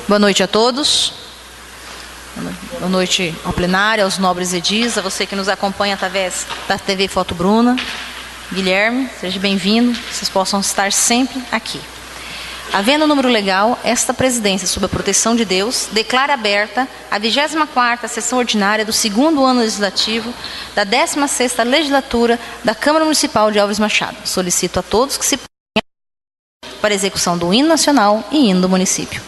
Boa noite a todos. Boa noite ao plenário, aos nobres edis, a você que nos acompanha através da TV Foto Bruna. Guilherme, seja bem-vindo, vocês possam estar sempre aqui. Havendo número legal, esta presidência, sob a proteção de Deus, declara aberta a 24ª sessão ordinária do 2º ano legislativo da 16ª legislatura da Câmara Municipal de Álvares Machado. Solicito a todos que se ponham para a execução do hino nacional e hino do município.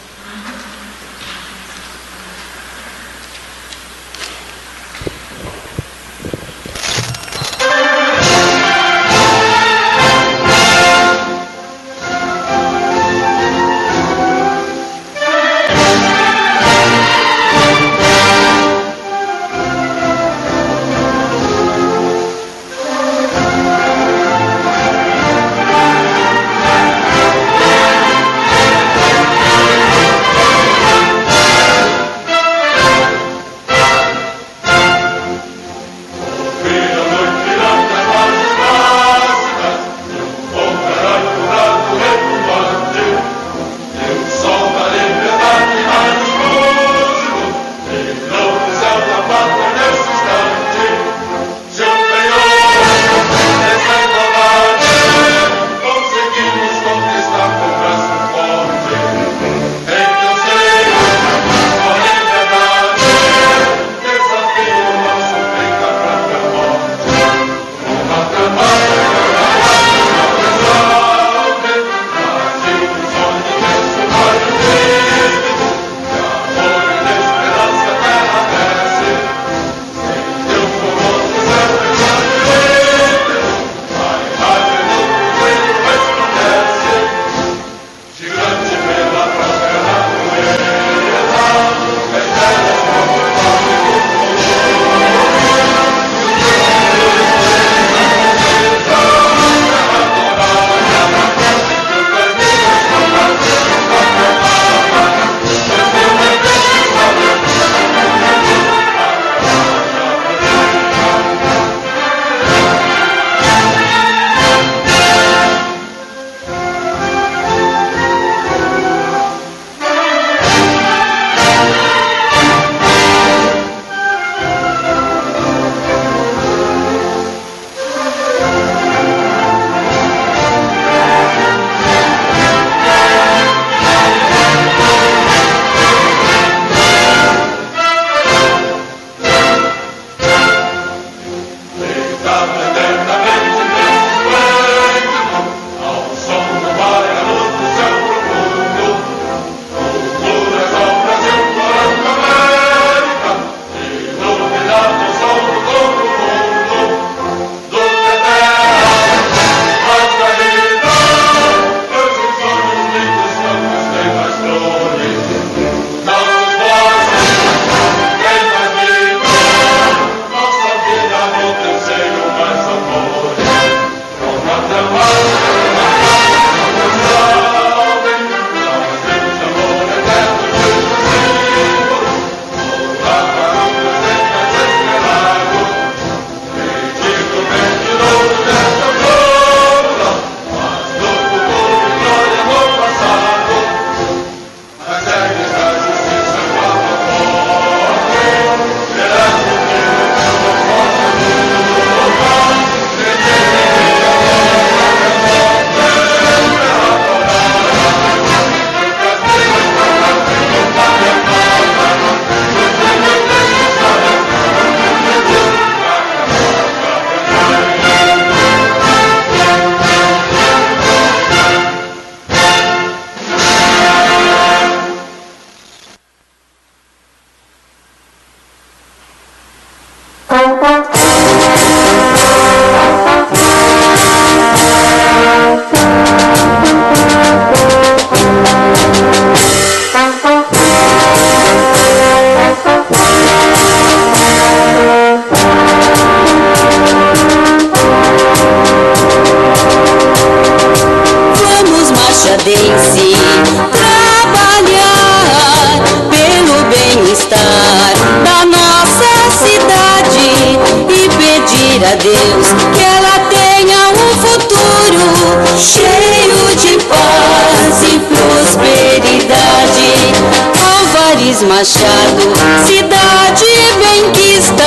Álvares Machado, cidade benquista.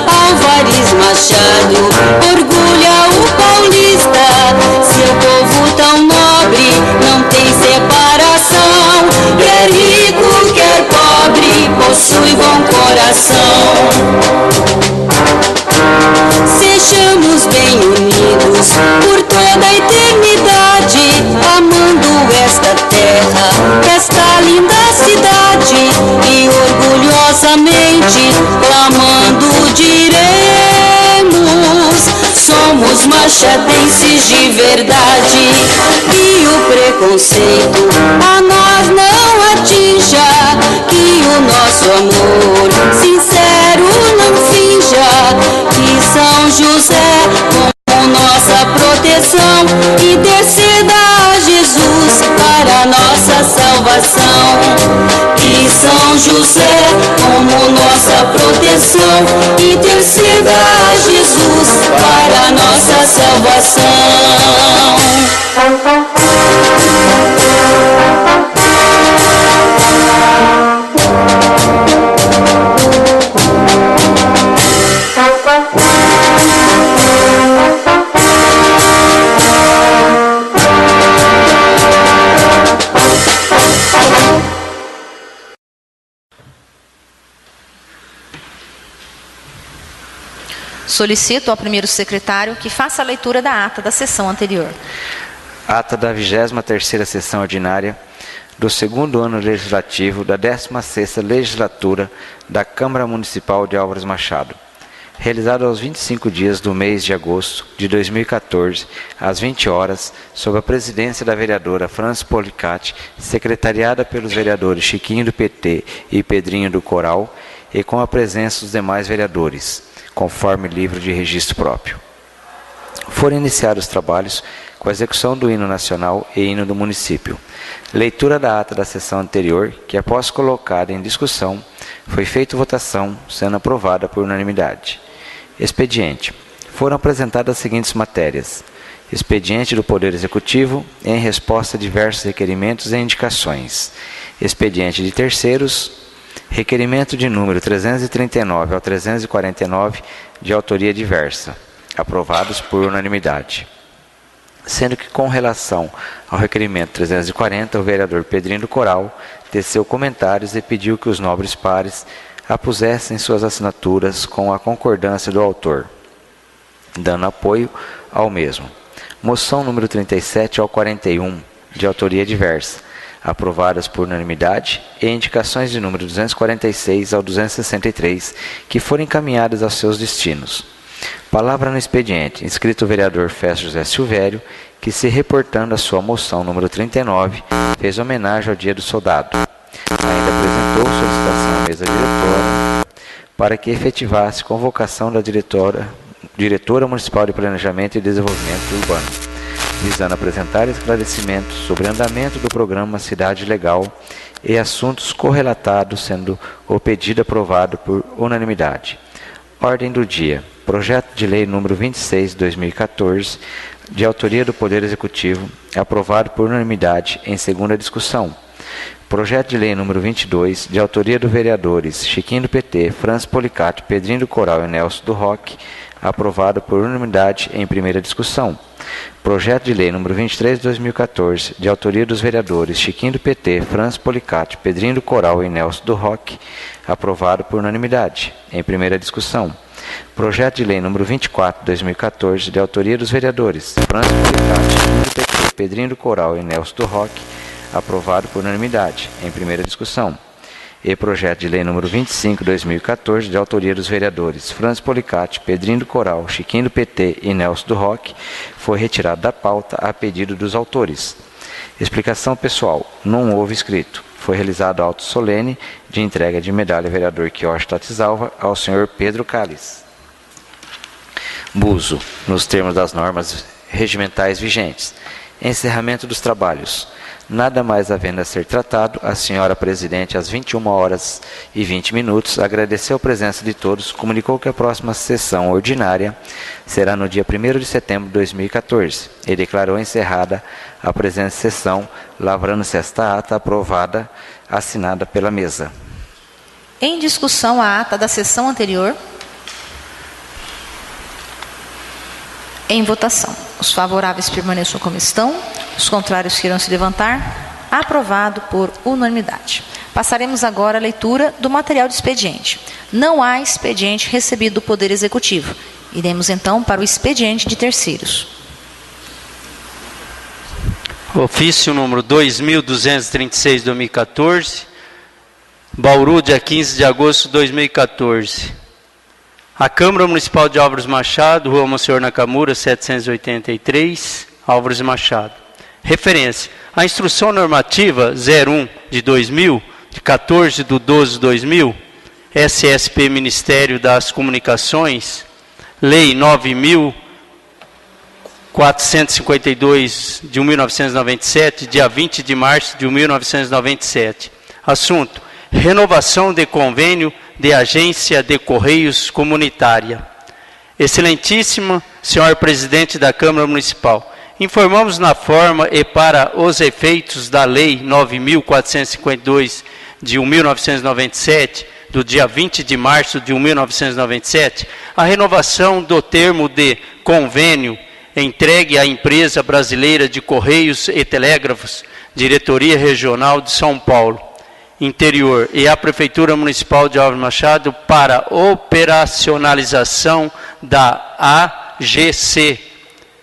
Álvares Machado, orgulha o paulista. Seu povo tão nobre, não tem separação. Quer rico, quer pobre, possui bom coração. Sejamos bem unidos por toda a eternidade, amando esta terra, esta linda cidade, e orgulhosamente clamando diremos: somos machadenses de verdade. Que o preconceito a nós não atinja, que o nosso amor sincero não finja, que São José como nossa proteção interceda a Jesus para nossa salvação. Que São José como nossa proteção interceda a Jesus para nossa salvação. Solicito ao primeiro secretário que faça a leitura da ata da sessão anterior. Ata da 23ª sessão ordinária do 2º ano legislativo da 16ª legislatura da Câmara Municipal de Álvares Machado. Realizado aos 25 dias do mês de agosto de 2014, às 20 horas, sob a presidência da vereadora Francis Policati, secretariada pelos vereadores Chiquinho do PT e Pedrinho do Coral, e com a presença dos demais vereadores, conforme livro de registro próprio. Foram iniciados os trabalhos com a execução do hino nacional e hino do município. Leitura da ata da sessão anterior, que após colocada em discussão, foi feita votação, sendo aprovada por unanimidade. Expediente. Foram apresentadas as seguintes matérias: expediente do Poder Executivo, em resposta a diversos requerimentos e indicações. Expediente de terceiros. Requerimento de número 339 ao 349, de autoria diversa, aprovados por unanimidade. Sendo que, com relação ao requerimento 340, o vereador Pedrinho do Coral teceu comentários e pediu que os nobres pares apusessem suas assinaturas com a concordância do autor, dando apoio ao mesmo. Moção número 37 ao 41, de autoria diversa, aprovadas por unanimidade, e indicações de número 246 ao 263, que foram encaminhadas aos seus destinos. Palavra no expediente, inscrito o vereador Festo José Silvério, que, se reportando a sua moção número 39, fez homenagem ao Dia do Soldado. Ainda apresentou solicitação à mesa diretora para que efetivasse convocação da diretora municipal de Planejamento e Desenvolvimento Urbano, visando apresentar esclarecimentos sobre o andamento do programa Cidade Legal e assuntos correlatados, sendo o pedido aprovado por unanimidade. Ordem do dia. Projeto de Lei número 26 de 2014, de autoria do Poder Executivo, aprovado por unanimidade em segunda discussão. Projeto de Lei número 22, de autoria dos vereadores Chiquinho do PT, Francis Policati, Pedrinho do Coral e Nelson do Roque, aprovado por unanimidade em primeira discussão. Projeto de Lei número 23 de 2014, de autoria dos vereadores Chiquinho do PT, Francis Policati, Pedrinho do Coral e Nelson do Roque, aprovado por unanimidade em primeira discussão. Projeto de Lei número 24 de 2014, de autoria dos vereadores Francis Policati, Chiquinho do PT, Pedrinho do Coral e Nelson do Roque, aprovado por unanimidade em primeira discussão. E projeto de lei número 25 de 2014, de autoria dos vereadores Francis Policati, Pedrinho do Coral, Chiquinho do PT e Nelson do Roque, foi retirado da pauta a pedido dos autores. Explicação pessoal: não houve escrito. Foi realizado auto solene de entrega de medalha vereador Quioche Tatizalva ao senhor Pedro Calles. Buzo, nos termos das normas regimentais vigentes. Encerramento dos trabalhos. Nada mais havendo a ser tratado, a senhora presidente, às 21h20, agradeceu a presença de todos, comunicou que a próxima sessão ordinária será no dia 1º de setembro de 2014 e declarou encerrada a presente sessão, lavrando-se esta ata aprovada, assinada pela mesa. em discussão a ata da sessão anterior. Em votação. Os favoráveis permaneçam como estão. Os contrários que irão se levantar. Aprovado por unanimidade. Passaremos agora à leitura do material de expediente. Não há expediente recebido do Poder Executivo. Iremos então para o expediente de terceiros. Ofício número 2236/2014, Bauru, dia 15 de agosto de 2014. A Câmara Municipal de Álvares Machado, Rua Monsenhor Nakamura, 783, Álvares Machado. Referência: a Instrução Normativa 01 de 2000, de 14 de 12 de 2000, SSP Ministério das Comunicações, Lei 9.452 de 1997, dia 20 de março de 1997. Assunto: renovação de convênio de agência de Correios Comunitária. Excelentíssimo senhor presidente da Câmara Municipal, informamos na forma e para os efeitos da Lei 9.452 de 1997, do dia 20 de março de 1997, a renovação do termo de convênio entregue à Empresa Brasileira de Correios e Telégrafos, Diretoria Regional de São Paulo, Interior, e à Prefeitura Municipal de Álvares Machado para operacionalização da AGC,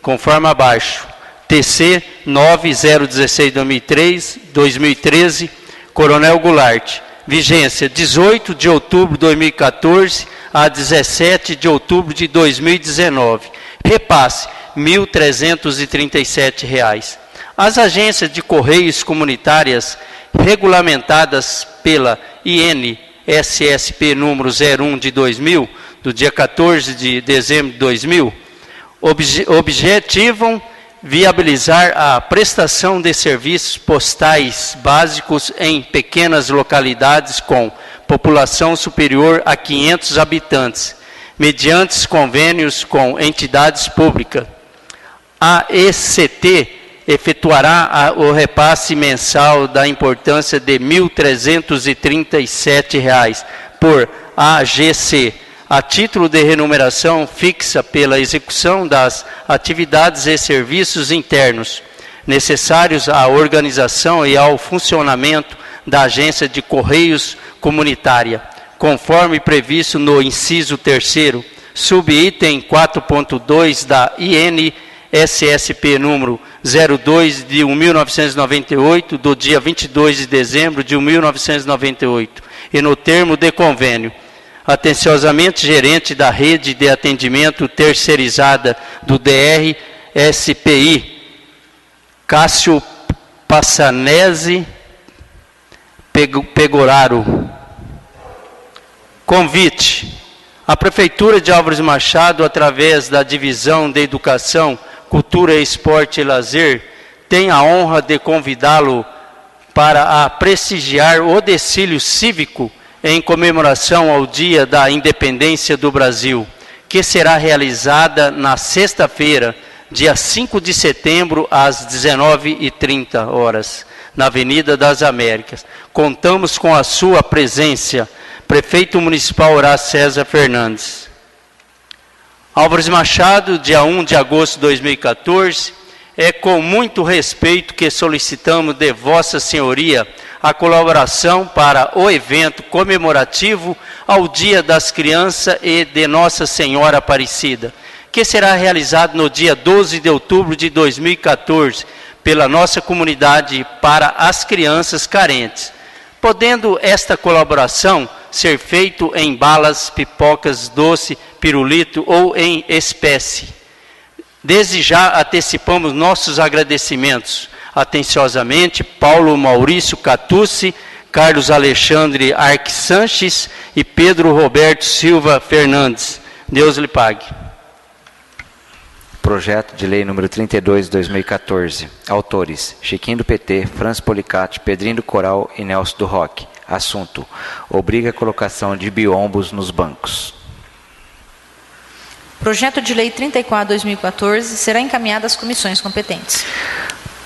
conforme abaixo. TC 9016-2013, Coronel Goulart. Vigência 18 de outubro de 2014 a 17 de outubro de 2019. Repasse R$ 1.337. As agências de Correios Comunitárias regulamentadas pela INSSP número 01 de 2000, do dia 14 de dezembro de 2000, objetivam viabilizar a prestação de serviços postais básicos em pequenas localidades com população superior a 500 habitantes, mediante convênios com entidades públicas. A ECT efetuará o repasse mensal da importância de R$ 1.337 por AGC, a título de remuneração fixa pela execução das atividades e serviços internos necessários à organização e ao funcionamento da Agência de Correios Comunitária, conforme previsto no inciso 3º, subitem 4.2 da INSSP número 02 de 1998, do dia 22 de dezembro de 1998, e no termo de convênio. Atenciosamente, gerente da rede de atendimento terceirizada do DRSPI, Cássio Passanese Pegoraro. Convite. A Prefeitura de Álvares Machado, através da Divisão de Educação, Cultura, Esporte e Lazer, tem a honra de convidá-lo para prestigiar o desfile cívico em comemoração ao Dia da Independência do Brasil, que será realizada na sexta-feira, dia 5 de setembro, às 19h30, na Avenida das Américas. Contamos com a sua presença, Prefeito Municipal Horácio César Fernandes. Álvares Machado, dia 1 de agosto de 2014, é com muito respeito que solicitamos de Vossa Senhoria a colaboração para o evento comemorativo ao Dia das Crianças e de Nossa Senhora Aparecida, que será realizado no dia 12 de outubro de 2014, pela nossa comunidade para as crianças carentes, podendo esta colaboração ser feita em balas, pipocas, doce, pirulito ou em espécie. Desde já antecipamos nossos agradecimentos. Atenciosamente, Paulo Maurício Catucci, Carlos Alexandre Arque Sanches e Pedro Roberto Silva Fernandes. Deus lhe pague. Projeto de Lei número 32 de 2014. Autores: Chiquinho do PT, Franz Policati, Pedrinho do Coral e Nelson do Roque. Assunto: obriga a colocação de biombos nos bancos. Projeto de Lei 34/2014 será encaminhado às comissões competentes.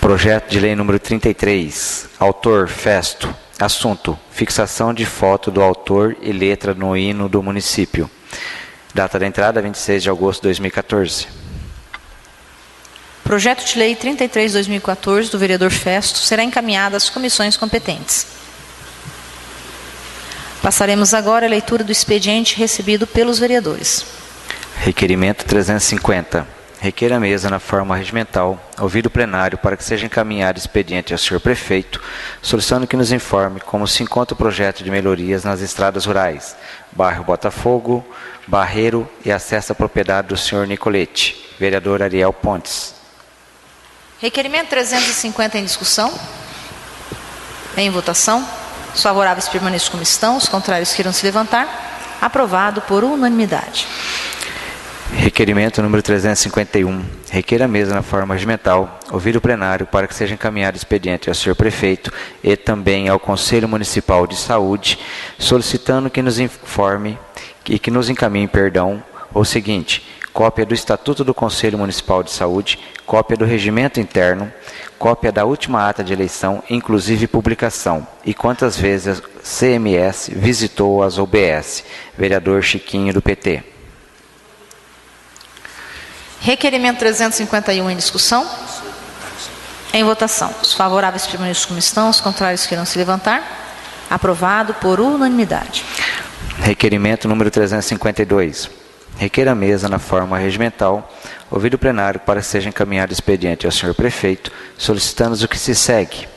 Projeto de Lei número 33. Autor: Festo. Assunto: fixação de foto do autor e letra no hino do município. Data da entrada: 26 de agosto de 2014. Projeto de Lei 33/2014 do vereador Festo será encaminhado às comissões competentes. Passaremos agora à leitura do expediente recebido pelos vereadores. Requerimento 350. Requer a mesa na forma regimental, ouvido o plenário, para que seja encaminhado expediente ao senhor prefeito, solicitando que nos informe como se encontra o projeto de melhorias nas estradas rurais, bairro Botafogo, Barreiro e acesso à propriedade do senhor Nicolete. Vereador Ariel Pontes. Requerimento 350 em discussão. Em votação. Os favoráveis permaneçam como estão, os contrários queiram se levantar. Aprovado por unanimidade. Requerimento número 351. Requer a mesa na forma regimental, ouvir o plenário para que seja encaminhado expediente ao senhor prefeito e também ao Conselho Municipal de Saúde, solicitando que nos informe e que nos encaminhe, o seguinte: cópia do Estatuto do Conselho Municipal de Saúde, cópia do Regimento Interno, cópia da última ata de eleição, inclusive publicação, e quantas vezes a CMS visitou as OBS. Vereador Chiquinho, do PT. Requerimento 351 em discussão. Em votação. Os favoráveis permaneçam como estão, os contrários queiram se levantar. Aprovado por unanimidade. Requerimento número 352. Requer a mesa na forma regimental, ouvido o plenário para que seja encaminhado expediente ao senhor prefeito, solicitando o que se segue.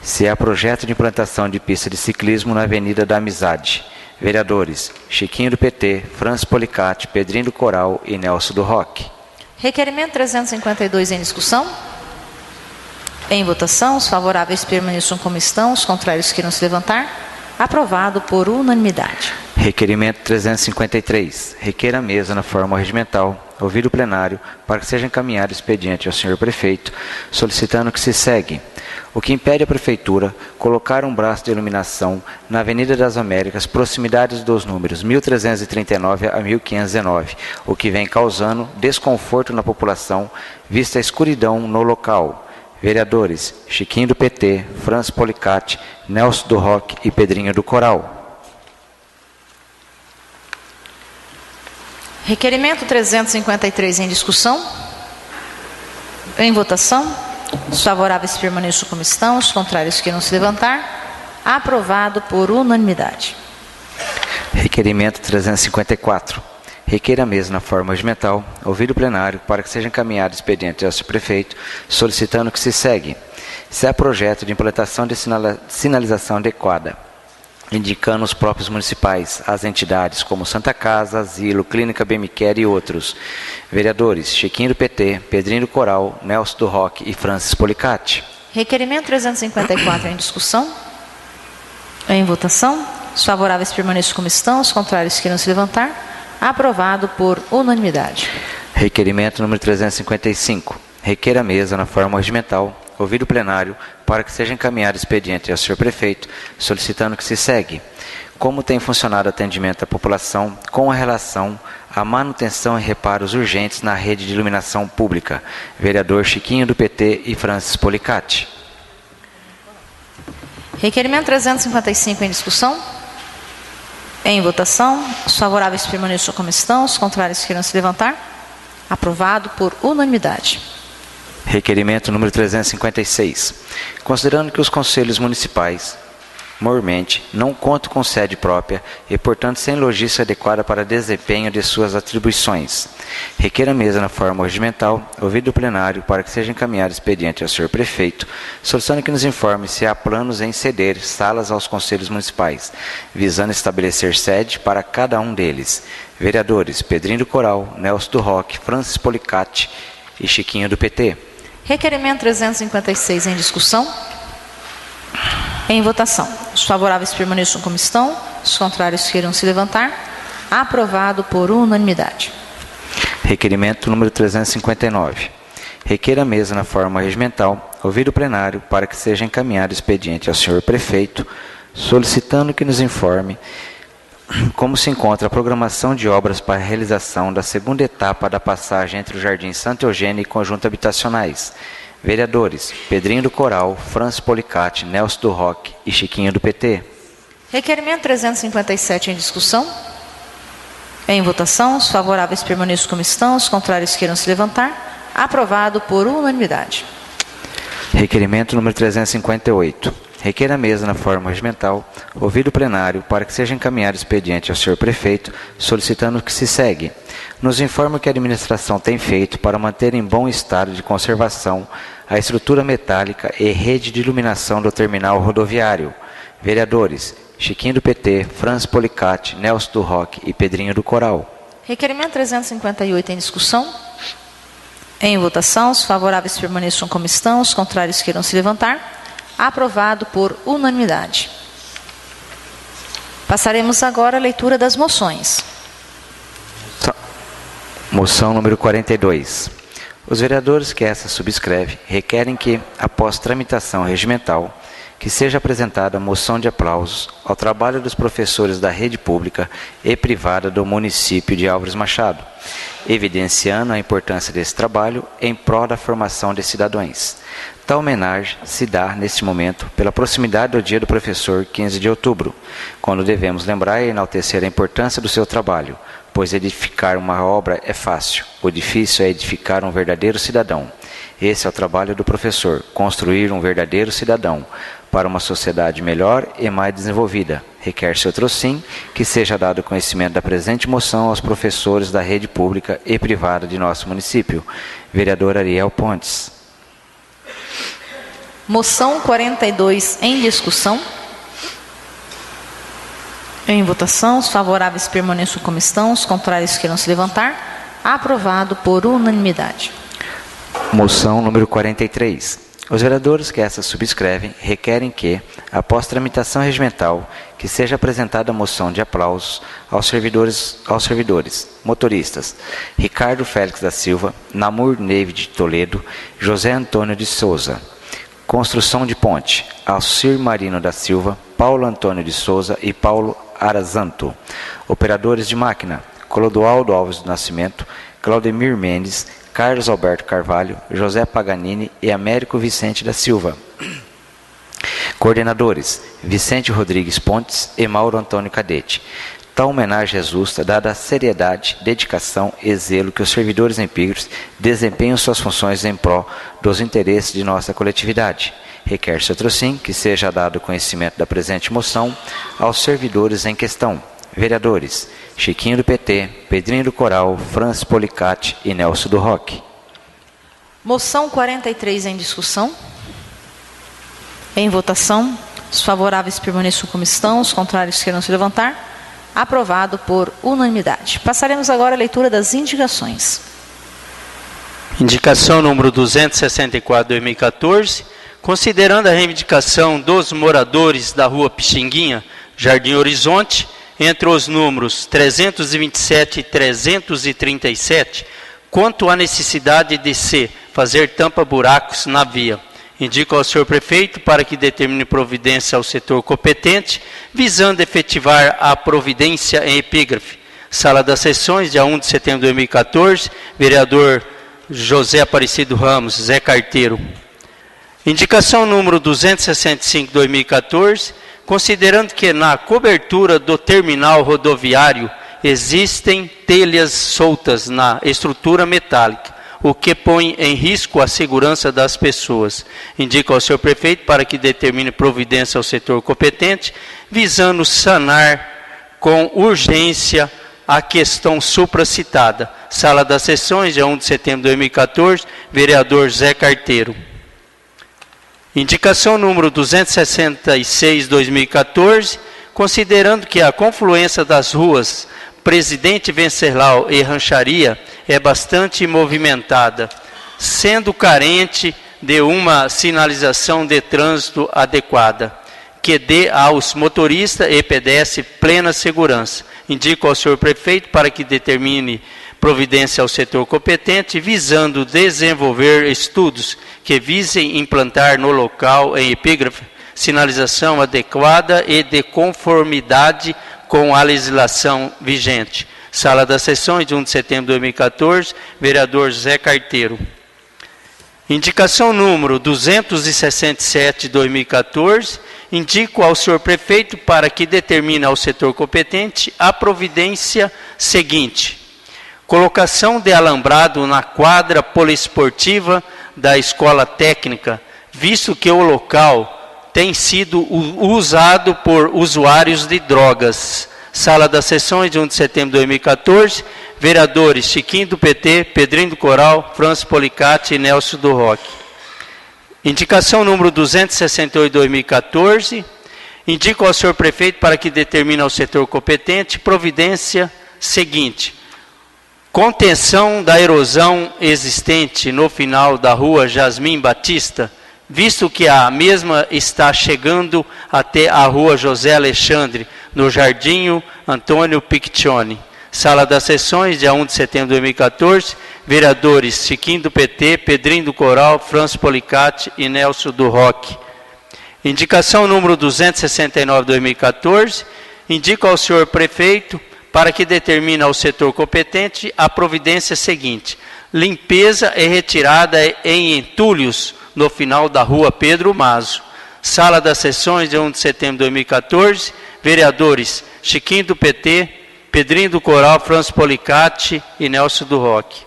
Se há projeto de implantação de pista de ciclismo na Avenida da Amizade. Vereadores Chiquinho, do PT, Francis Policati, Pedrinho do Coral e Nelson do Roque. Requerimento 352 em discussão. Em votação, os favoráveis permaneçam como estão, os contrários queiram se levantar. Aprovado por unanimidade. Requerimento 353. Requer a mesa na forma regimental, ouvir o plenário, para que seja encaminhado expediente ao senhor prefeito, solicitando que se segue. O que impede a prefeitura colocar um braço de iluminação na Avenida das Américas, proximidades dos números 1339 a 1519, o que vem causando desconforto na população, vista a escuridão no local. Vereadores Chiquinho, do PT, Francis Policati, Nelson do Roque e Pedrinho do Coral. Requerimento 353 em discussão. Em votação. Os favoráveis permaneçam como estão, os contrários queiram se levantar. Aprovado por unanimidade. Requerimento 354. Requer a mesa na forma regimental, ouvir o plenário para que seja encaminhado expediente ao senhor prefeito, solicitando que se segue. Se há projeto de implantação de sinalização adequada, indicando os próprios municipais, as entidades como Santa Casa, Asilo, Clínica Bemicare e outros. Vereadores Chiquinho, do PT, Pedrinho do Coral, Nelson do Roque e Francis Policati. Requerimento 354 em discussão. Em votação. Os favoráveis permaneçam como estão, os contrários queiram se levantar. Aprovado por unanimidade. Requerimento número 355. Requer a mesa na forma regimental, ouvir o plenário, para que seja encaminhado expediente ao senhor prefeito, solicitando que se segue. Como tem funcionado o atendimento à população com relação à manutenção e reparos urgentes na rede de iluminação pública. Vereador Chiquinho, do PT e Francis Policati. Requerimento 355 em discussão. Em votação, os favoráveis permaneçam como estão, os contrários queiram se levantar. Aprovado por unanimidade. Requerimento número 356. Considerando que os conselhos municipais, mormente, não contam com sede própria e, portanto, sem logística adequada para desempenho de suas atribuições, requer a mesa na forma regimental, ouvido o plenário, para que seja encaminhado expediente ao senhor prefeito, solicitando que nos informe se há planos em ceder salas aos conselhos municipais, visando estabelecer sede para cada um deles. Vereadores Pedrinho do Coral, Nelson do Roque, Francis Policati e Chiquinho, do PT. Requerimento 356 em discussão. Em votação. Os favoráveis permaneçam como estão, os contrários queiram se levantar. Aprovado por unanimidade. Requerimento número 359. Requer a mesa na forma regimental, ouvir o plenário, para que seja encaminhado expediente ao senhor prefeito, solicitando que nos informe como se encontra a programação de obras para a realização da segunda etapa da passagem entre o Jardim Santa Eugênia e conjuntos habitacionais. Vereadores: Pedrinho do Coral, Francis Policati, Nelson do Roque e Chiquinho do PT. Requerimento 357 em discussão. Em votação, os favoráveis permaneçam como estão, os contrários queiram se levantar. Aprovado por unanimidade. Requerimento número 358. Requer a mesa na forma regimental, ouvido o plenário, para que seja encaminhado expediente ao senhor prefeito, solicitando o que se segue. Nos informa que a administração tem feito para manter em bom estado de conservação a estrutura metálica e rede de iluminação do terminal rodoviário. Vereadores: Chiquinho do PT, Francis Policati, Nelson do Roque e Pedrinho do Coral. Requerimento 358 em discussão. Em votação, os favoráveis permaneçam como estão, os contrários queiram se levantar. Aprovado por unanimidade. Passaremos agora à leitura das moções. Moção número 42. Os vereadores que essa subscreve requerem que, após tramitação regimental, que seja apresentada moção de aplausos ao trabalho dos professores da rede pública e privada do município de Álvares Machado, evidenciando a importância desse trabalho em prol da formação de cidadãos. Tal homenagem se dá, neste momento, pela proximidade do Dia do Professor, 15 de outubro, quando devemos lembrar e enaltecer a importância do seu trabalho, pois edificar uma obra é fácil, o difícil é edificar um verdadeiro cidadão. Esse é o trabalho do professor, construir um verdadeiro cidadão, para uma sociedade melhor e mais desenvolvida. Requer-se outro sim, que seja dado conhecimento da presente moção aos professores da rede pública e privada de nosso município. Vereador Ariel Pontes. Moção 42 em discussão. Em votação, os favoráveis permaneçam como estão, os contrários queiram se levantar. Aprovado por unanimidade. Moção número 43. Os vereadores que essa subscrevem requerem que, após tramitação regimental, que seja apresentada a moção de aplausos aos servidores, motoristas: Ricardo Félix da Silva, Namur Neve de Toledo, José Antônio de Souza. Construção de ponte: Alcir Marino da Silva, Paulo Antônio de Souza e Paulo Arazanto. Operadores de máquina: Clodoaldo Alves do Nascimento, Claudemir Mendes, Carlos Alberto Carvalho, José Paganini e Américo Vicente da Silva. Coordenadores: Vicente Rodrigues Pontes e Mauro Antônio Cadete. Tal homenagem é justa, dada a seriedade, dedicação e zelo que os servidores empíricos desempenham suas funções em prol dos interesses de nossa coletividade. Requer-se outro sim, que seja dado conhecimento da presente moção aos servidores em questão. Vereadores: Chiquinho do PT, Pedrinho do Coral, Francis Policati e Nelson do Roque. Moção 43 em discussão. Em votação, os favoráveis permaneçam como estão, os contrários queiram se levantar. Aprovado por unanimidade. Passaremos agora à leitura das indicações. Indicação número 264/2014, considerando a reivindicação dos moradores da Rua Pixinguinha, Jardim Horizonte, entre os números 327 e 337, quanto à necessidade de se fazer tampa-buracos na via. Indico ao senhor prefeito para que determine providência ao setor competente, visando efetivar a providência em epígrafe. Sala das Sessões, dia 1 de setembro de 2014, vereador José Aparecido Ramos, Zé Carteiro. Indicação número 265/2014, considerando que na cobertura do terminal rodoviário existem telhas soltas na estrutura metálica, o que põe em risco a segurança das pessoas. Indico ao senhor prefeito para que determine providência ao setor competente, visando sanar com urgência a questão supracitada. Sala das Sessões, dia 1 de setembro de 2014, vereador Zé Carteiro. Indicação número 266/2014, considerando que a confluência das ruas Presidente Venceslau e Rancharia é bastante movimentada, sendo carente de uma sinalização de trânsito adequada, que dê aos motoristas e pedestres plena segurança. Indico ao senhor prefeito para que determine providência ao setor competente, visando desenvolver estudos que visem implantar no local em epígrafe sinalização adequada e de conformidade com a legislação vigente. Sala das Sessões, de 1 de setembro de 2014, vereador Zé Carteiro. Indicação número 267 de 2014, indico ao senhor prefeito para que determine ao setor competente a providência seguinte: colocação de alambrado na quadra poliesportiva da escola técnica, visto que o local tem sido usado por usuários de drogas. Sala das Sessões, de 1 de setembro de 2014, vereadores Chiquinho do PT, Pedrinho do Coral, Francis Policati e Nelson do Roque. Indicação número 268 de 2014, indico ao senhor prefeito para que determine ao setor competente providência seguinte: contenção da erosão existente no final da rua Jasmim Batista, visto que a mesma está chegando até a rua José Alexandre, no Jardim Antônio Piccioni. Sala das Sessões, dia 1 de setembro de 2014, vereadores Chiquinho do PT, Pedrinho do Coral, Francis Policati e Nelson do Roque. Indicação número 269 de 2014, indico ao senhor prefeito para que determine ao setor competente a providência seguinte: limpeza e retirada em entulhos no final da rua Pedro Mazo. Sala das Sessões, de 1 de setembro de 2014, vereadores Chiquinho do PT, Pedrinho do Coral, Francis Policati e Nelson do Roque.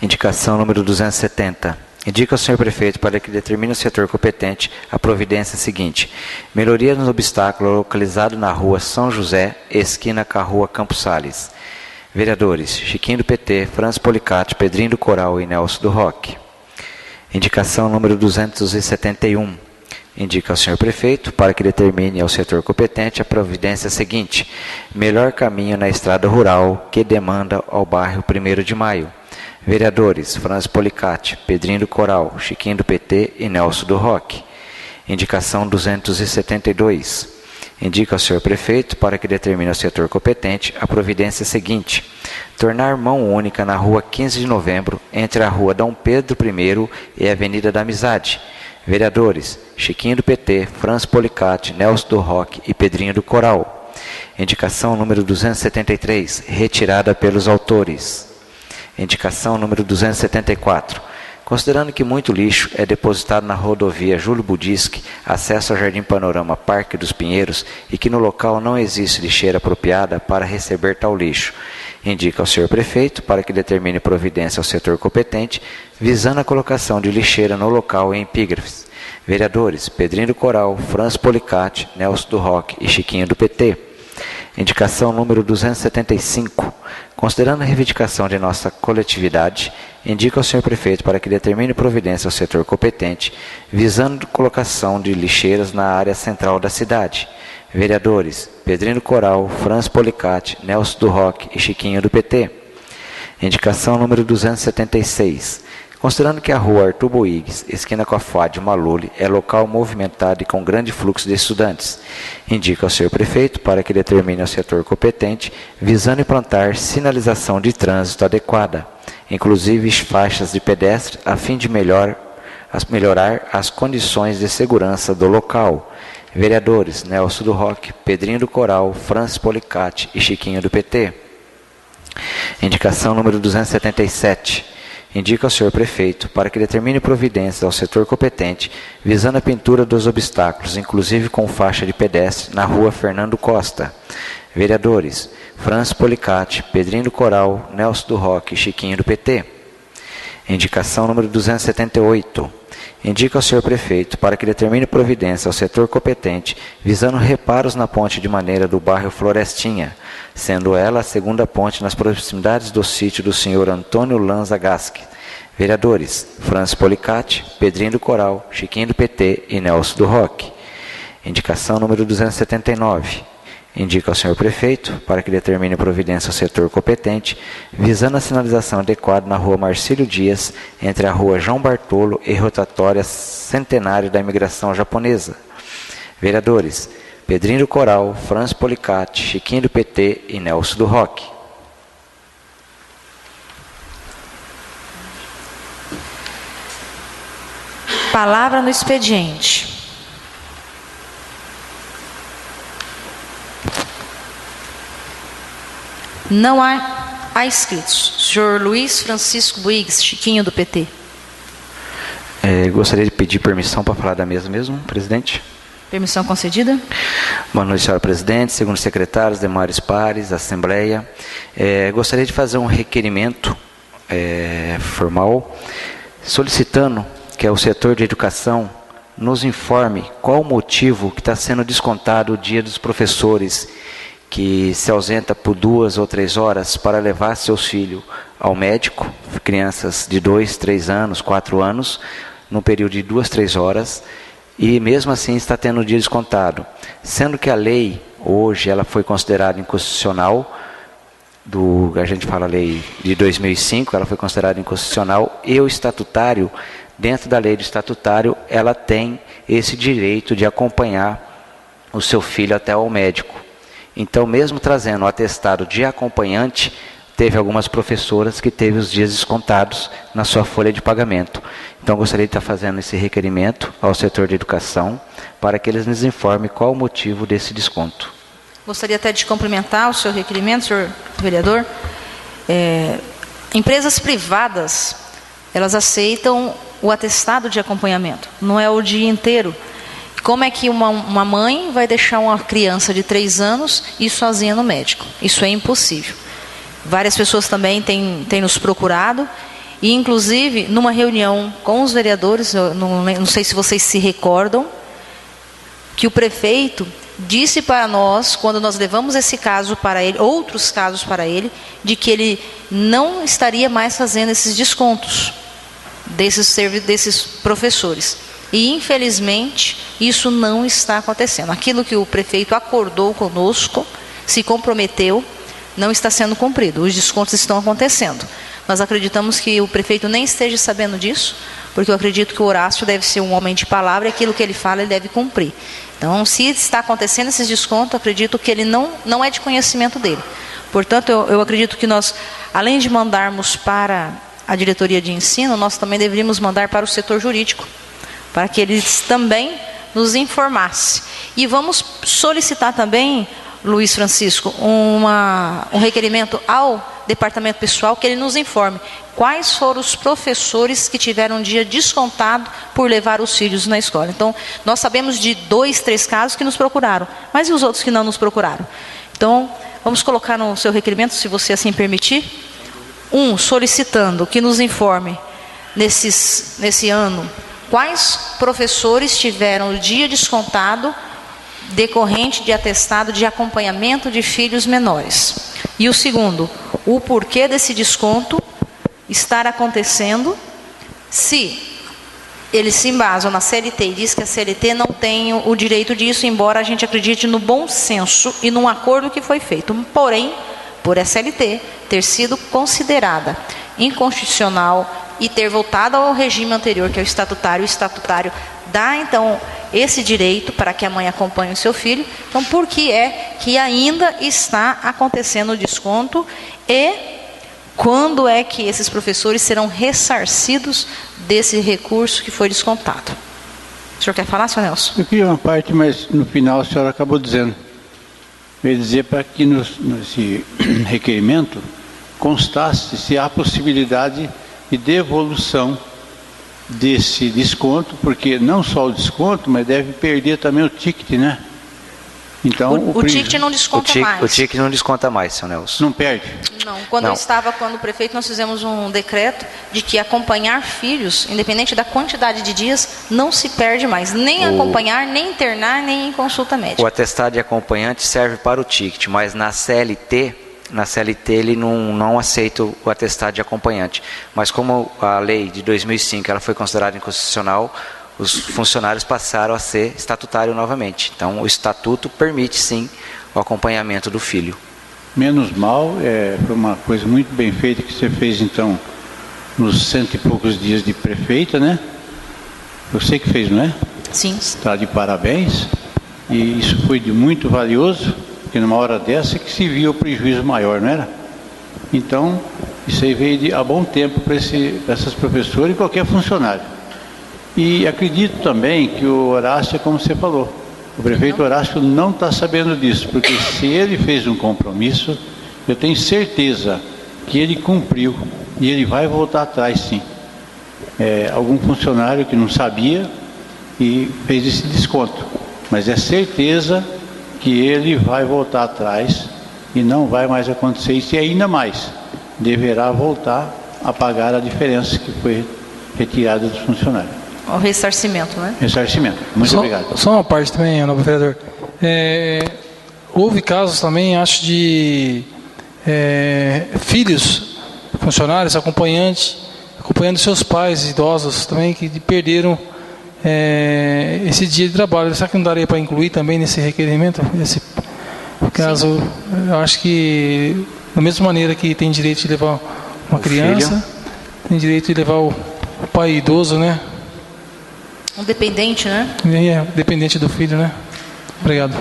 Indicação número 270. Indica ao senhor prefeito para que determine o setor competente a providência seguinte: melhoria no obstáculo localizado na rua São José, esquina com a rua Campos Sales. Vereadores Chiquinho do PT, Francis Policati, Pedrinho do Coral e Nelson do Roque. Indicação número 271. Indica ao senhor prefeito para que determine ao setor competente a providência seguinte: melhor caminho na estrada rural que demanda ao bairro 1º de Maio. Vereadores Francis Policati, Pedrinho do Coral, Chiquinho do PT e Nelson do Roque. Indicação 272. Indica ao senhor prefeito para que determine ao setor competente a providência seguinte: tornar mão única na rua 15 de novembro, entre a rua Dom Pedro I e a Avenida da Amizade. Vereadores Chiquinho do PT, Francis Policati, Nelson do Roque e Pedrinho do Coral. Indicação número 273, retirada pelos autores. Indicação número 274. Considerando que muito lixo é depositado na rodovia Júlio Budisque, acesso ao Jardim Panorama Parque dos Pinheiros, e que no local não existe lixeira apropriada para receber tal lixo, indica ao senhor prefeito para que determine providência ao setor competente, visando a colocação de lixeira no local em epígrafes. Vereadores Pedrinho do Coral, Francis Policati, Nelson do Roque e Chiquinho do PT. Indicação número 275. Considerando a reivindicação de nossa coletividade, indica ao senhor prefeito para que determine providência ao setor competente, visando a colocação de lixeiras na área central da cidade. Vereadores Pedrinho do Coral, Francis Policati, Nelson do Roque e Chiquinho do PT. Indicação número 276. Considerando que a rua Arthur Boigues, esquina com a Fádio Maluli, é local movimentado e com grande fluxo de estudantes, indica ao senhor prefeito para que determine ao setor competente, visando implantar sinalização de trânsito adequada, inclusive faixas de pedestre, a fim de melhorar as condições de segurança do local. Vereadores Nelson do Roque, Pedrinho do Coral, Francis Policati e Chiquinho do PT. Indicação número 277. Indica ao senhor prefeito para que determine providências ao setor competente, visando a pintura dos obstáculos, inclusive com faixa de pedestre, na rua Fernando Costa. Vereadores Francis Policati, Pedrinho do Coral, Nelson do Roque e Chiquinho do PT. Indicação número 278. Indica ao senhor prefeito para que determine providência ao setor competente, visando reparos na ponte de maneira do bairro Florestinha, sendo ela a segunda ponte nas proximidades do sítio do senhor Antônio Lanza Gasque. Vereadores Francis Policati, Pedrinho do Coral, Chiquinho do PT e Nelson do Roque. Indicação número 279. Indica ao senhor prefeito para que determine providência ao setor competente, visando a sinalização adequada na rua Marcílio Dias, entre a rua João Bartolo e rotatória Centenário da Imigração Japonesa. Vereadores Pedrinho do Coral, Francis Policati, Chiquinho do PT e Nelson do Roque. Palavra no expediente. Não há Há inscritos. Senhor Luiz Francisco Buigues, Chiquinho, do PT. Gostaria de pedir permissão para falar da mesa mesmo, presidente. Permissão concedida. Boa noite, senhora presidente, segundo secretários, demais pares, assembleia. Gostaria de fazer um requerimento formal, solicitando que o setor de educação nos informe qual o motivo que está sendo descontado o dia dos professores que se ausenta por 2 ou 3 horas para levar seus filhos ao médico, crianças de 2, 3 anos, 4 anos, num período de 2, 3 horas, e mesmo assim está tendo o dia descontado, sendo que a lei, hoje, ela foi considerada inconstitucional, a gente fala lei de 2005, ela foi considerada inconstitucional, e o estatutário, dentro da lei do estatutário, ela tem esse direito de acompanhar o seu filho até ao médico. Então, mesmo trazendo o atestado de acompanhante, teve algumas professoras que teve os dias descontados na sua folha de pagamento. Então, gostaria de estar fazendo esse requerimento ao setor de educação para que eles nos informem qual o motivo desse desconto. Gostaria até de complementar o seu requerimento, senhor vereador. Empresas privadas, elas aceitam o atestado de acompanhamento, não é o dia inteiro. Como é que uma mãe vai deixar uma criança de 3 anos ir sozinha no médico? Isso é impossível. Várias pessoas também têm nos procurado, e inclusive numa reunião com os vereadores, eu não sei se vocês se recordam, que o prefeito disse para nós, quando nós levamos esse caso para ele, outros casos para ele, de que ele não estaria mais fazendo esses descontos desses professores. E infelizmente isso não está acontecendo. Aquilo que o prefeito acordou conosco, se comprometeu, não está sendo cumprido. Os descontos estão acontecendo. Nós acreditamos que o prefeito nem esteja sabendo disso, porque eu acredito que o Horácio deve ser um homem de palavra e aquilo que ele fala ele deve cumprir. Então, se está acontecendo esses descontos, eu acredito que ele não é de conhecimento dele. Portanto, eu acredito que nós, além de mandarmos para a diretoria de ensino, nós também deveríamos mandar para o setor jurídico, para que eles também nos informassem. E vamos solicitar também, Luiz Francisco, um requerimento ao departamento pessoal, que ele nos informe quais foram os professores que tiveram um dia descontado por levar os filhos na escola. Então, nós sabemos de 2, 3 casos que nos procuraram, mas e os outros que não nos procuraram? Então, vamos colocar no seu requerimento, se você assim permitir, solicitando que nos informe nesse ano quais professores tiveram o dia descontado decorrente de atestado de acompanhamento de filhos menores. E o segundo, o porquê desse desconto estar acontecendo, se eles se embasam na CLT e diz que a CLT não tem o direito disso, embora a gente acredite no bom senso e num acordo que foi feito. Porém, por a CLT ter sido considerada inconstitucional e ter voltado ao regime anterior, que é o estatutário dá, então, esse direito para que a mãe acompanhe o seu filho. Então, por que é que ainda está acontecendo o desconto e quando é que esses professores serão ressarcidos desse recurso que foi descontado? O senhor quer falar, senhor Nelson? Eu queria uma parte, mas no final a senhora acabou dizendo. Eu ia dizer para que nesse requerimento constasse se há possibilidade de devolução desse desconto, porque não só o desconto, mas deve perder também o ticket, né? Então, o ticket não desconta mais. O ticket não desconta mais, seu Nelson. Não perde? Não. Quando o prefeito, nós fizemos um decreto de que acompanhar filhos, independente da quantidade de dias, não se perde mais. Nem acompanhar, nem internar, nem em consulta médica. O atestado de acompanhante serve para o ticket, mas na CLT ele não aceita o atestado de acompanhante. Mas como a lei de 2005 ela foi considerada inconstitucional, os funcionários passaram a ser estatutário novamente. Então, o estatuto permite, sim, o acompanhamento do filho. Menos mal, foi uma coisa muito bem feita que você fez, então, nos 100 e poucos dias de prefeita, né? Você que fez, não é? Sim. Está de parabéns. E isso foi de muito valioso, porque numa hora dessa que se via o prejuízo maior, não era? Então, isso aí veio a bom tempo para essas professoras e qualquer funcionário. E acredito também que o Horácio, como você falou, o prefeito Horácio não está sabendo disso, porque se ele fez um compromisso, eu tenho certeza que ele cumpriu e ele vai voltar atrás, sim. Algum funcionário que não sabia e fez esse desconto, mas é certeza que ele vai voltar atrás e não vai mais acontecer isso, e ainda mais, deverá voltar a pagar a diferença que foi retirada dos funcionários. O ressarcimento, né? Ressarcimento. Muito obrigado. Só uma parte também, nobre vereador. Houve casos também, acho, de filhos, funcionários, acompanhando seus pais idosos também, que perderam esse dia de trabalho. Será que não daria para incluir também nesse requerimento? Esse caso, eu acho que, da mesma maneira que tem direito de levar uma criança, tem direito de levar o pai idoso, né? Um dependente, né? Dependente do filho, né? Obrigado.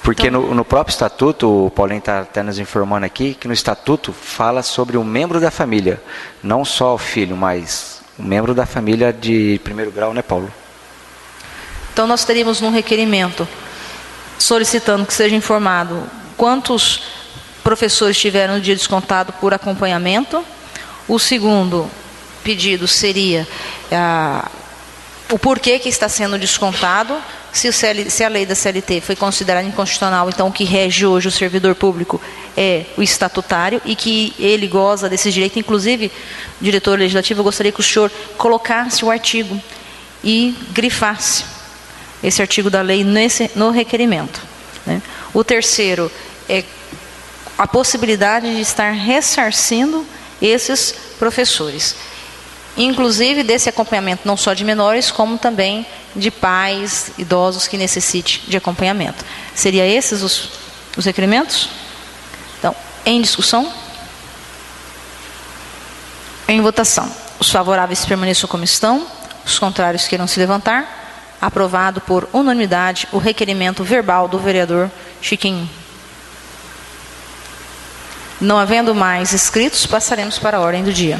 Porque no próprio estatuto, o Paulinho está até nos informando aqui, que no estatuto fala sobre o membro da família, não só o filho, mas o membro da família de primeiro grau, né, Paulo? Então nós teríamos num requerimento solicitando que seja informado quantos professores tiveram o dia descontado por acompanhamento. O segundo pedido seria o porquê que está sendo descontado, se a lei da CLT foi considerada inconstitucional, então o que rege hoje o servidor público é o estatutário e que ele goza desse direito. Inclusive, diretor legislativo, eu gostaria que o senhor colocasse o artigo e grifasse esse artigo da lei no requerimento, né? O terceiro é a possibilidade de estar ressarcindo esses professores, inclusive desse acompanhamento não só de menores, como também de pais idosos que necessitem de acompanhamento. Seriam esses os requerimentos? Então, em discussão? Em votação. Os favoráveis permaneçam como estão, os contrários queiram se levantar. Aprovado por unanimidade o requerimento verbal do vereador Chiquinho. Não havendo mais inscritos, passaremos para a ordem do dia.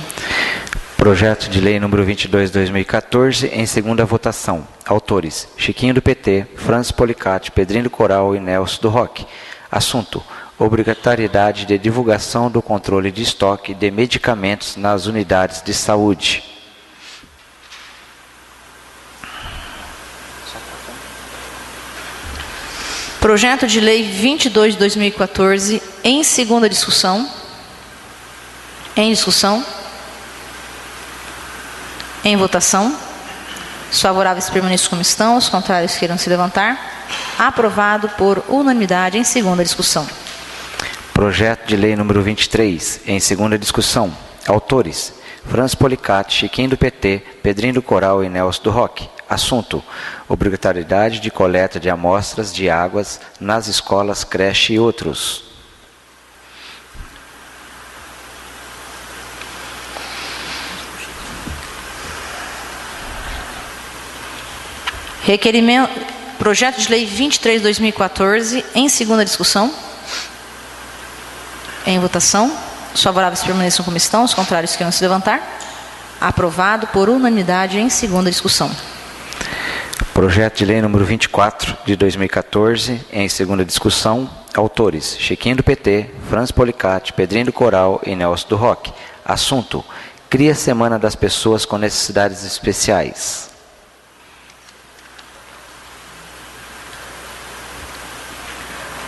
Projeto de lei número 22/2014, em segunda votação. Autores: Chiquinho do PT, Francis Policati, Pedrinho do Coral e Nelson do Roque. Assunto: obrigatoriedade de divulgação do controle de estoque de medicamentos nas unidades de saúde. Projeto de lei 22/2014, em segunda discussão. Em discussão. Em votação. Os favoráveis permaneçam como estão, os contrários queiram se levantar. Aprovado por unanimidade em segunda discussão. Projeto de lei número 23, em segunda discussão. Autores: Francis Policati, Chiquinho do PT, Pedrinho do Coral e Nelson do Roque. Assunto: obrigatoriedade de coleta de amostras de águas nas escolas, creche e outros. Requerimento, projeto de lei 23/2014, em segunda discussão. Em votação. Os favoráveis permaneçam como estão, os contrários queiram se levantar. Aprovado por unanimidade em segunda discussão. Projeto de lei número 24 de 2014, em segunda discussão. Autores: Chiquinho do PT, Francis Policati, Pedrinho do Coral e Nelson do Roque. Assunto: cria Semana das Pessoas com Necessidades Especiais.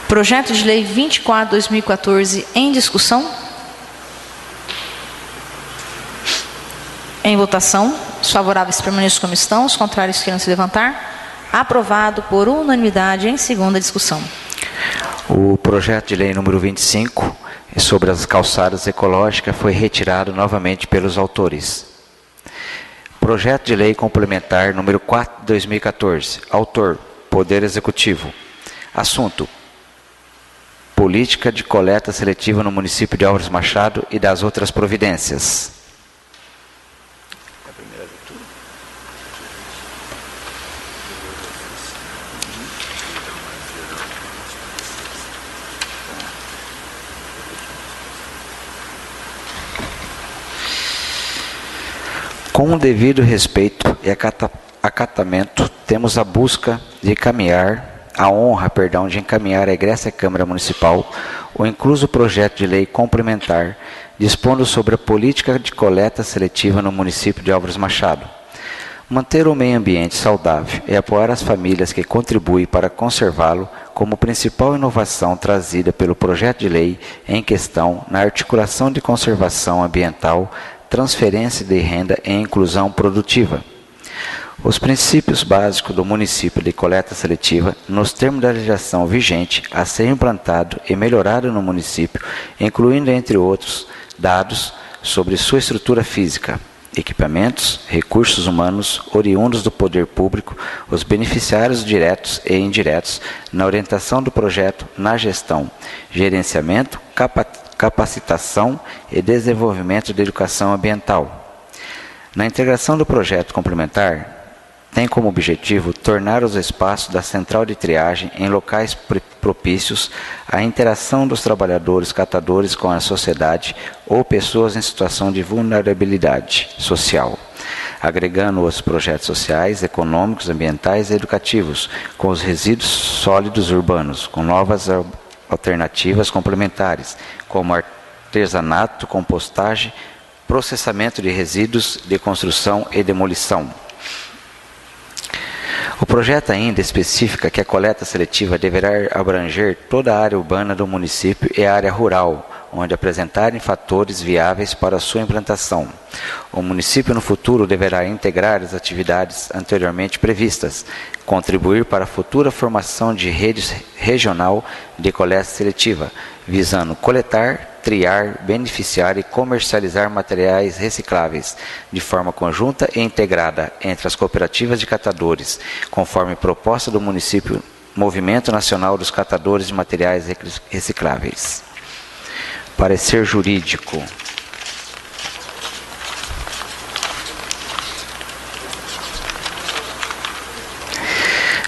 Projeto de lei 24/2014, em discussão. Em votação. Os favoráveis permaneçam como estão, os contrários queiram se levantar. Aprovado por unanimidade em segunda discussão. O projeto de lei número 25, sobre as calçadas ecológicas, foi retirado novamente pelos autores. Projeto de lei complementar número 4 de 2014. Autor: Poder Executivo. Assunto: política de coleta seletiva no município de Álvares Machado e das outras providências. Com o devido respeito e acatamento, temos a busca de encaminhar, de encaminhar à egressa Câmara Municipal o incluso projeto de lei complementar dispondo sobre a política de coleta seletiva no município de Álvares Machado. Manter o meio ambiente saudável e apoiar as famílias que contribuem para conservá-lo como principal inovação trazida pelo projeto de lei em questão na articulação de conservação ambiental, transferência de renda e inclusão produtiva. Os princípios básicos do município de coleta seletiva, nos termos da legislação vigente, a ser implantado e melhorado no município, incluindo, entre outros, dados sobre sua estrutura física, equipamentos, recursos humanos oriundos do poder público, os beneficiários diretos e indiretos, na orientação do projeto, na gestão, gerenciamento, capacitação e desenvolvimento da educação ambiental. Na integração do projeto complementar, tem como objetivo tornar os espaços da central de triagem em locais propícios à interação dos trabalhadores catadores com a sociedade ou pessoas em situação de vulnerabilidade social, agregando os projetos sociais, econômicos, ambientais e educativos com os resíduos sólidos urbanos, com novas alternativas complementares, como artesanato, compostagem, processamento de resíduos de construção e demolição. O projeto ainda especifica que a coleta seletiva deverá abranger toda a área urbana do município e a área rural, onde apresentarem fatores viáveis para a sua implantação. O município no futuro deverá integrar as atividades anteriormente previstas, contribuir para a futura formação de rede regional de coleta seletiva, visando coletar, triar, beneficiar e comercializar materiais recicláveis de forma conjunta e integrada entre as cooperativas de catadores, conforme proposta do município Movimento Nacional dos Catadores de Materiais Recicláveis. Parecer jurídico.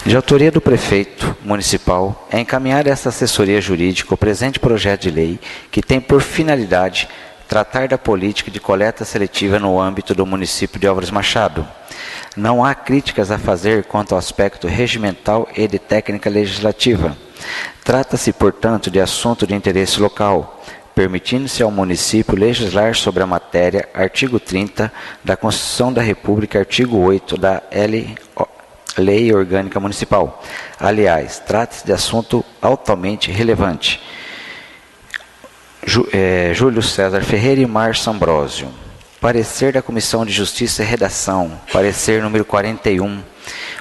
De autoria do prefeito municipal, é encaminhar essa assessoria jurídica o presente projeto de lei, que tem por finalidade tratar da política de coleta seletiva no âmbito do município de Álvares Machado. Não há críticas a fazer quanto ao aspecto regimental e de técnica legislativa. Trata-se, portanto, de assunto de interesse local, permitindo-se ao município legislar sobre a matéria, artigo 30 da Constituição da República, artigo 8 da Lei Orgânica Municipal. Aliás, trata-se de assunto altamente relevante. Júlio César Ferreira e Márcio Ambrósio. Parecer da Comissão de Justiça e Redação. Parecer número 41.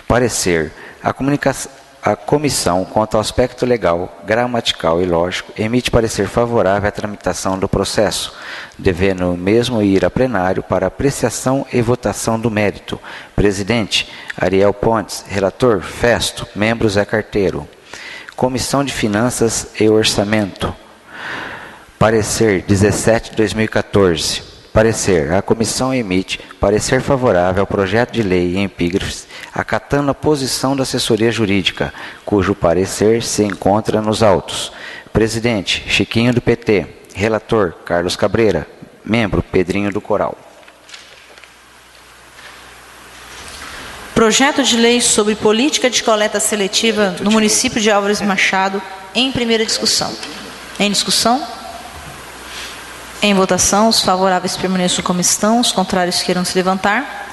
Parecer. A comissão, quanto ao aspecto legal, gramatical e lógico, emite parecer favorável à tramitação do processo, devendo o mesmo ir a plenário para apreciação e votação do mérito. Presidente, Ariel Pontes. Relator, Festo. Membro, Zé Carteiro. Comissão de Finanças e Orçamento. Parecer 17/2014. Parecer. A comissão emite parecer favorável ao projeto de lei em epígrafes, acatando a posição da assessoria jurídica, cujo parecer se encontra nos autos. Presidente, Chiquinho do PT. Relator, Carlos Cabreira. Membro, Pedrinho do Coral. Projeto de lei sobre política de coleta seletiva no município de Álvares Machado, em primeira discussão. Em discussão? Em votação, os favoráveis permaneçam como estão, os contrários queiram se levantar.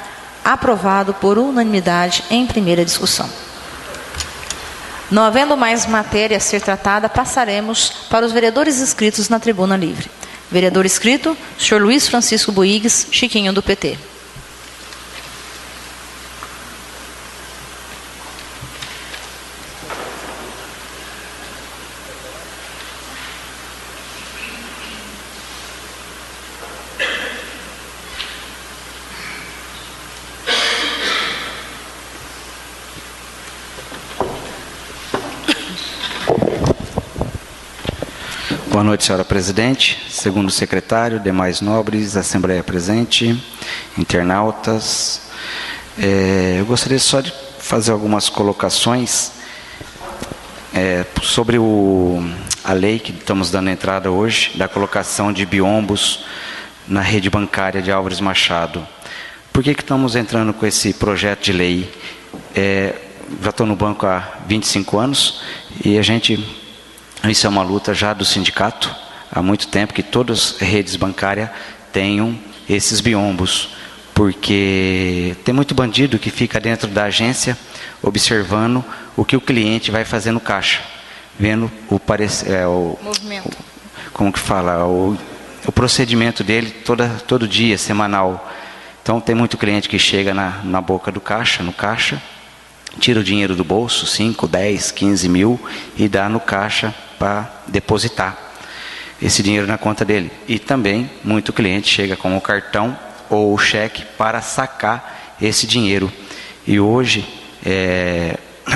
Aprovado por unanimidade em primeira discussão. Não havendo mais matéria a ser tratada, passaremos para os vereadores inscritos na tribuna livre. Vereador inscrito, senhor Luiz Francisco Boigues, Chiquinho do PT. Boa noite, senhora presidente, segundo secretário, demais nobres, assembleia presente, internautas. Eu gostaria só de fazer algumas colocações sobre a lei que estamos dando entrada hoje, da colocação de biombos na rede bancária de Álvares Machado. Por que estamos entrando com esse projeto de lei? Já estou no banco há 25 anos e a gente Isso é uma luta já do sindicato, há muito tempo que todas as redes bancárias tenham esses biombos, porque tem muito bandido que fica dentro da agência observando o que o cliente vai fazer no caixa, vendo o movimento. Como que fala, o procedimento dele todo dia, semanal. Então tem muito cliente que chega na boca do caixa, no caixa, tira o dinheiro do bolso, 5, 10, 15 mil, e dá no caixa para depositar esse dinheiro na conta dele. E também muito cliente chega com o cartão ou o cheque para sacar esse dinheiro. E hoje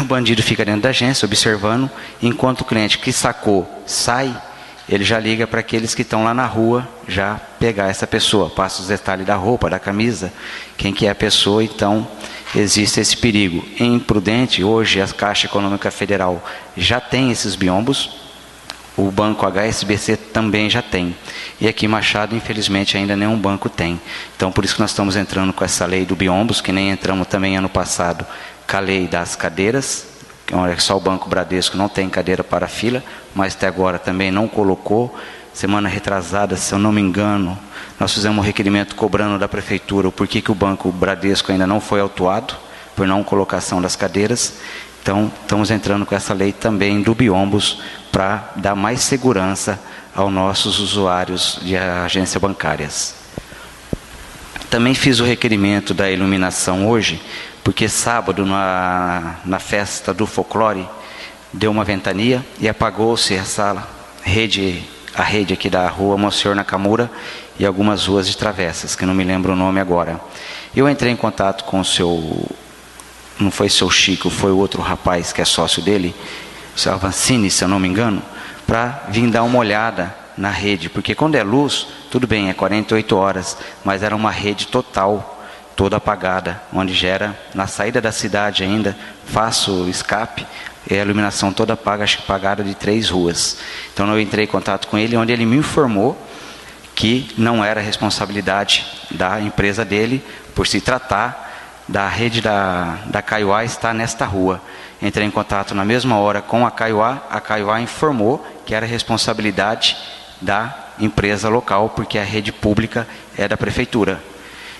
o bandido fica dentro da agência observando, enquanto o cliente que sacou sai, ele já liga para aqueles que estão lá na rua já pegar essa pessoa, passa os detalhes da roupa, da camisa, quem que é a pessoa. Então existe esse perigo. É imprudente, hoje a Caixa Econômica Federal já tem esses biombos, o banco HSBC também já tem, e aqui Machado infelizmente ainda nenhum banco tem. Então por isso que nós estamos entrando com essa lei do biombos, que nem entramos também ano passado com a lei das cadeiras, que só o Banco Bradesco não tem cadeira para fila, mas até agora também não colocou. Semana retrasada, se eu não me engano, nós fizemos um requerimento cobrando da prefeitura o porquê que o Banco Bradesco ainda não foi autuado por não colocação das cadeiras. Então estamos entrando com essa lei também do biombos para dar mais segurança aos nossos usuários de agências bancárias. Também fiz o requerimento da iluminação hoje, porque sábado, na festa do folclore, deu uma ventania e apagou-se essa rede, a rede aqui da rua Monsenhor Nakamura e algumas ruas de travessas, que não me lembro o nome agora. Eu entrei em contato com o seu, não foi seu Chico, foi o outro rapaz que é sócio dele, o seu Avancini, se eu não me engano, para vir dar uma olhada na rede, porque quando é luz, tudo bem, é 48 horas, mas era uma rede total, toda apagada, onde gera, na saída da cidade ainda, faço escape, é a iluminação toda apaga, acho que apagada de 3 ruas. Então eu entrei em contato com ele, onde ele me informou que não era responsabilidade da empresa dele, por se tratar da rede da Kaiowá está nesta rua. Entrei em contato na mesma hora com a Kaiowá informou que era responsabilidade da empresa local, porque a rede pública é da prefeitura.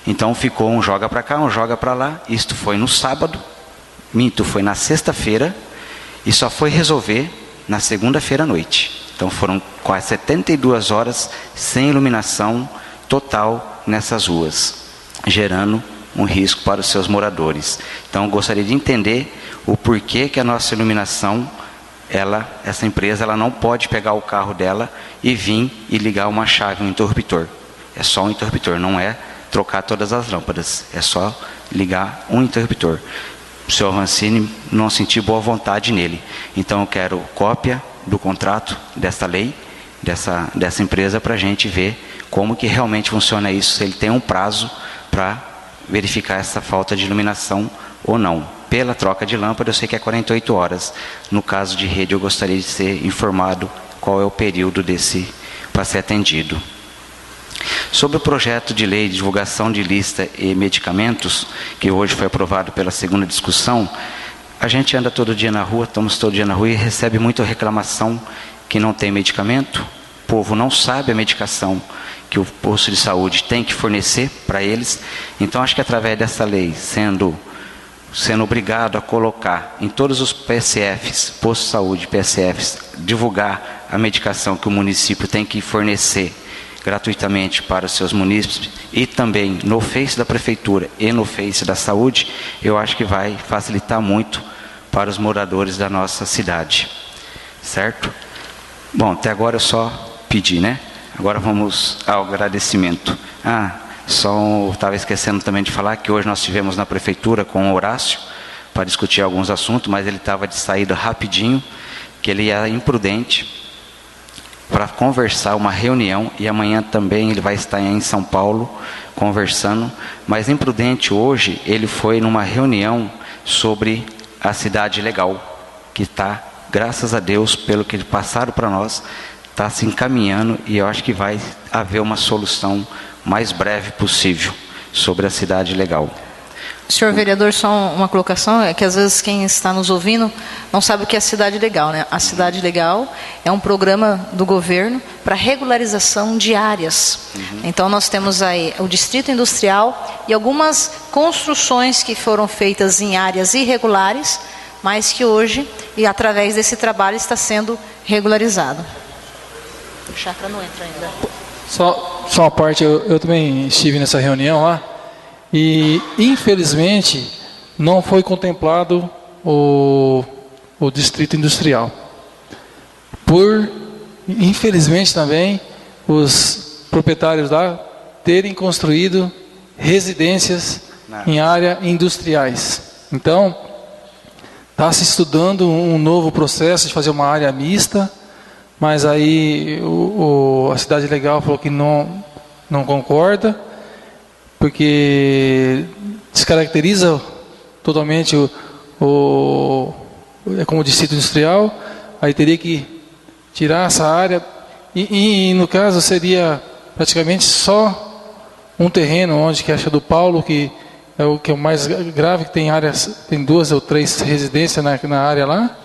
Então ficou um joga para cá, um joga para lá. Isto foi no sábado, foi na sexta-feira, e só foi resolver na segunda-feira à noite. Então foram quase 72 horas sem iluminação total nessas ruas, gerando um risco para os seus moradores. Então eu gostaria de entender o porquê que a nossa iluminação, essa empresa, ela não pode pegar o carro dela e vir e ligar uma chave, um interruptor. É só um interruptor, não é trocar todas as lâmpadas, é só ligar um interruptor. O senhor Avancini, não senti boa vontade nele. Então eu quero cópia do contrato dessa lei, dessa empresa, para a gente ver como que realmente funciona isso, se ele tem um prazo para verificar essa falta de iluminação ou não. Pela troca de lâmpada eu sei que é 48 horas. No caso de rede eu gostaria de ser informado qual é o período desse para ser atendido. Sobre o projeto de lei de divulgação de lista e medicamentos, que hoje foi aprovado pela segunda discussão, a gente anda todo dia na rua, estamos todo dia na rua e recebe muita reclamação que não tem medicamento. O povo não sabe a medicação que o posto de saúde tem que fornecer para eles. Então acho que através dessa lei, sendo obrigado a colocar em todos os PSFs, postos de saúde, PSFs, divulgar a medicação que o município tem que fornecer gratuitamente para os seus munícipes, e também no Face da Prefeitura e no Face da Saúde, eu acho que vai facilitar muito para os moradores da nossa cidade. Certo? Bom, até agora eu só pedi, né? Agora vamos ao agradecimento. Só estava esquecendo também de falar que hoje nós estivemos na Prefeitura com o Horácio para discutir alguns assuntos, mas ele estava de saída rapidinho, que ele é imprudente, para conversar, uma reunião, e amanhã também ele vai estar em São Paulo conversando, mas imprudente hoje ele foi numa reunião sobre a cidade legal, que está, graças a Deus, pelo que passaram para nós, está se encaminhando, e eu acho que vai haver uma solução mais breve possível sobre a cidade legal. Senhor vereador, só uma colocação, é que às vezes quem está nos ouvindo não sabe o que é a Cidade Legal, né? A Cidade Legal é um programa do governo para regularização de áreas. Então nós temos aí o Distrito Industrial e algumas construções que foram feitas em áreas irregulares, mas que hoje, e através desse trabalho, está sendo regularizado. O Chakra não entra ainda. Só uma parte, eu também estive nessa reunião lá, e infelizmente não foi contemplado o Distrito Industrial. Infelizmente também, os proprietários lá terem construído residências em áreas industriais. Então, está se estudando um novo processo de fazer uma área mista, mas aí a Cidade Legal falou que não concorda, porque descaracteriza totalmente como distrito industrial. Aí teria que tirar essa área e no caso seria praticamente só um terreno onde que acha do Paulo, que é o mais grave, que tem áreas, tem 2 ou 3 residências na área lá.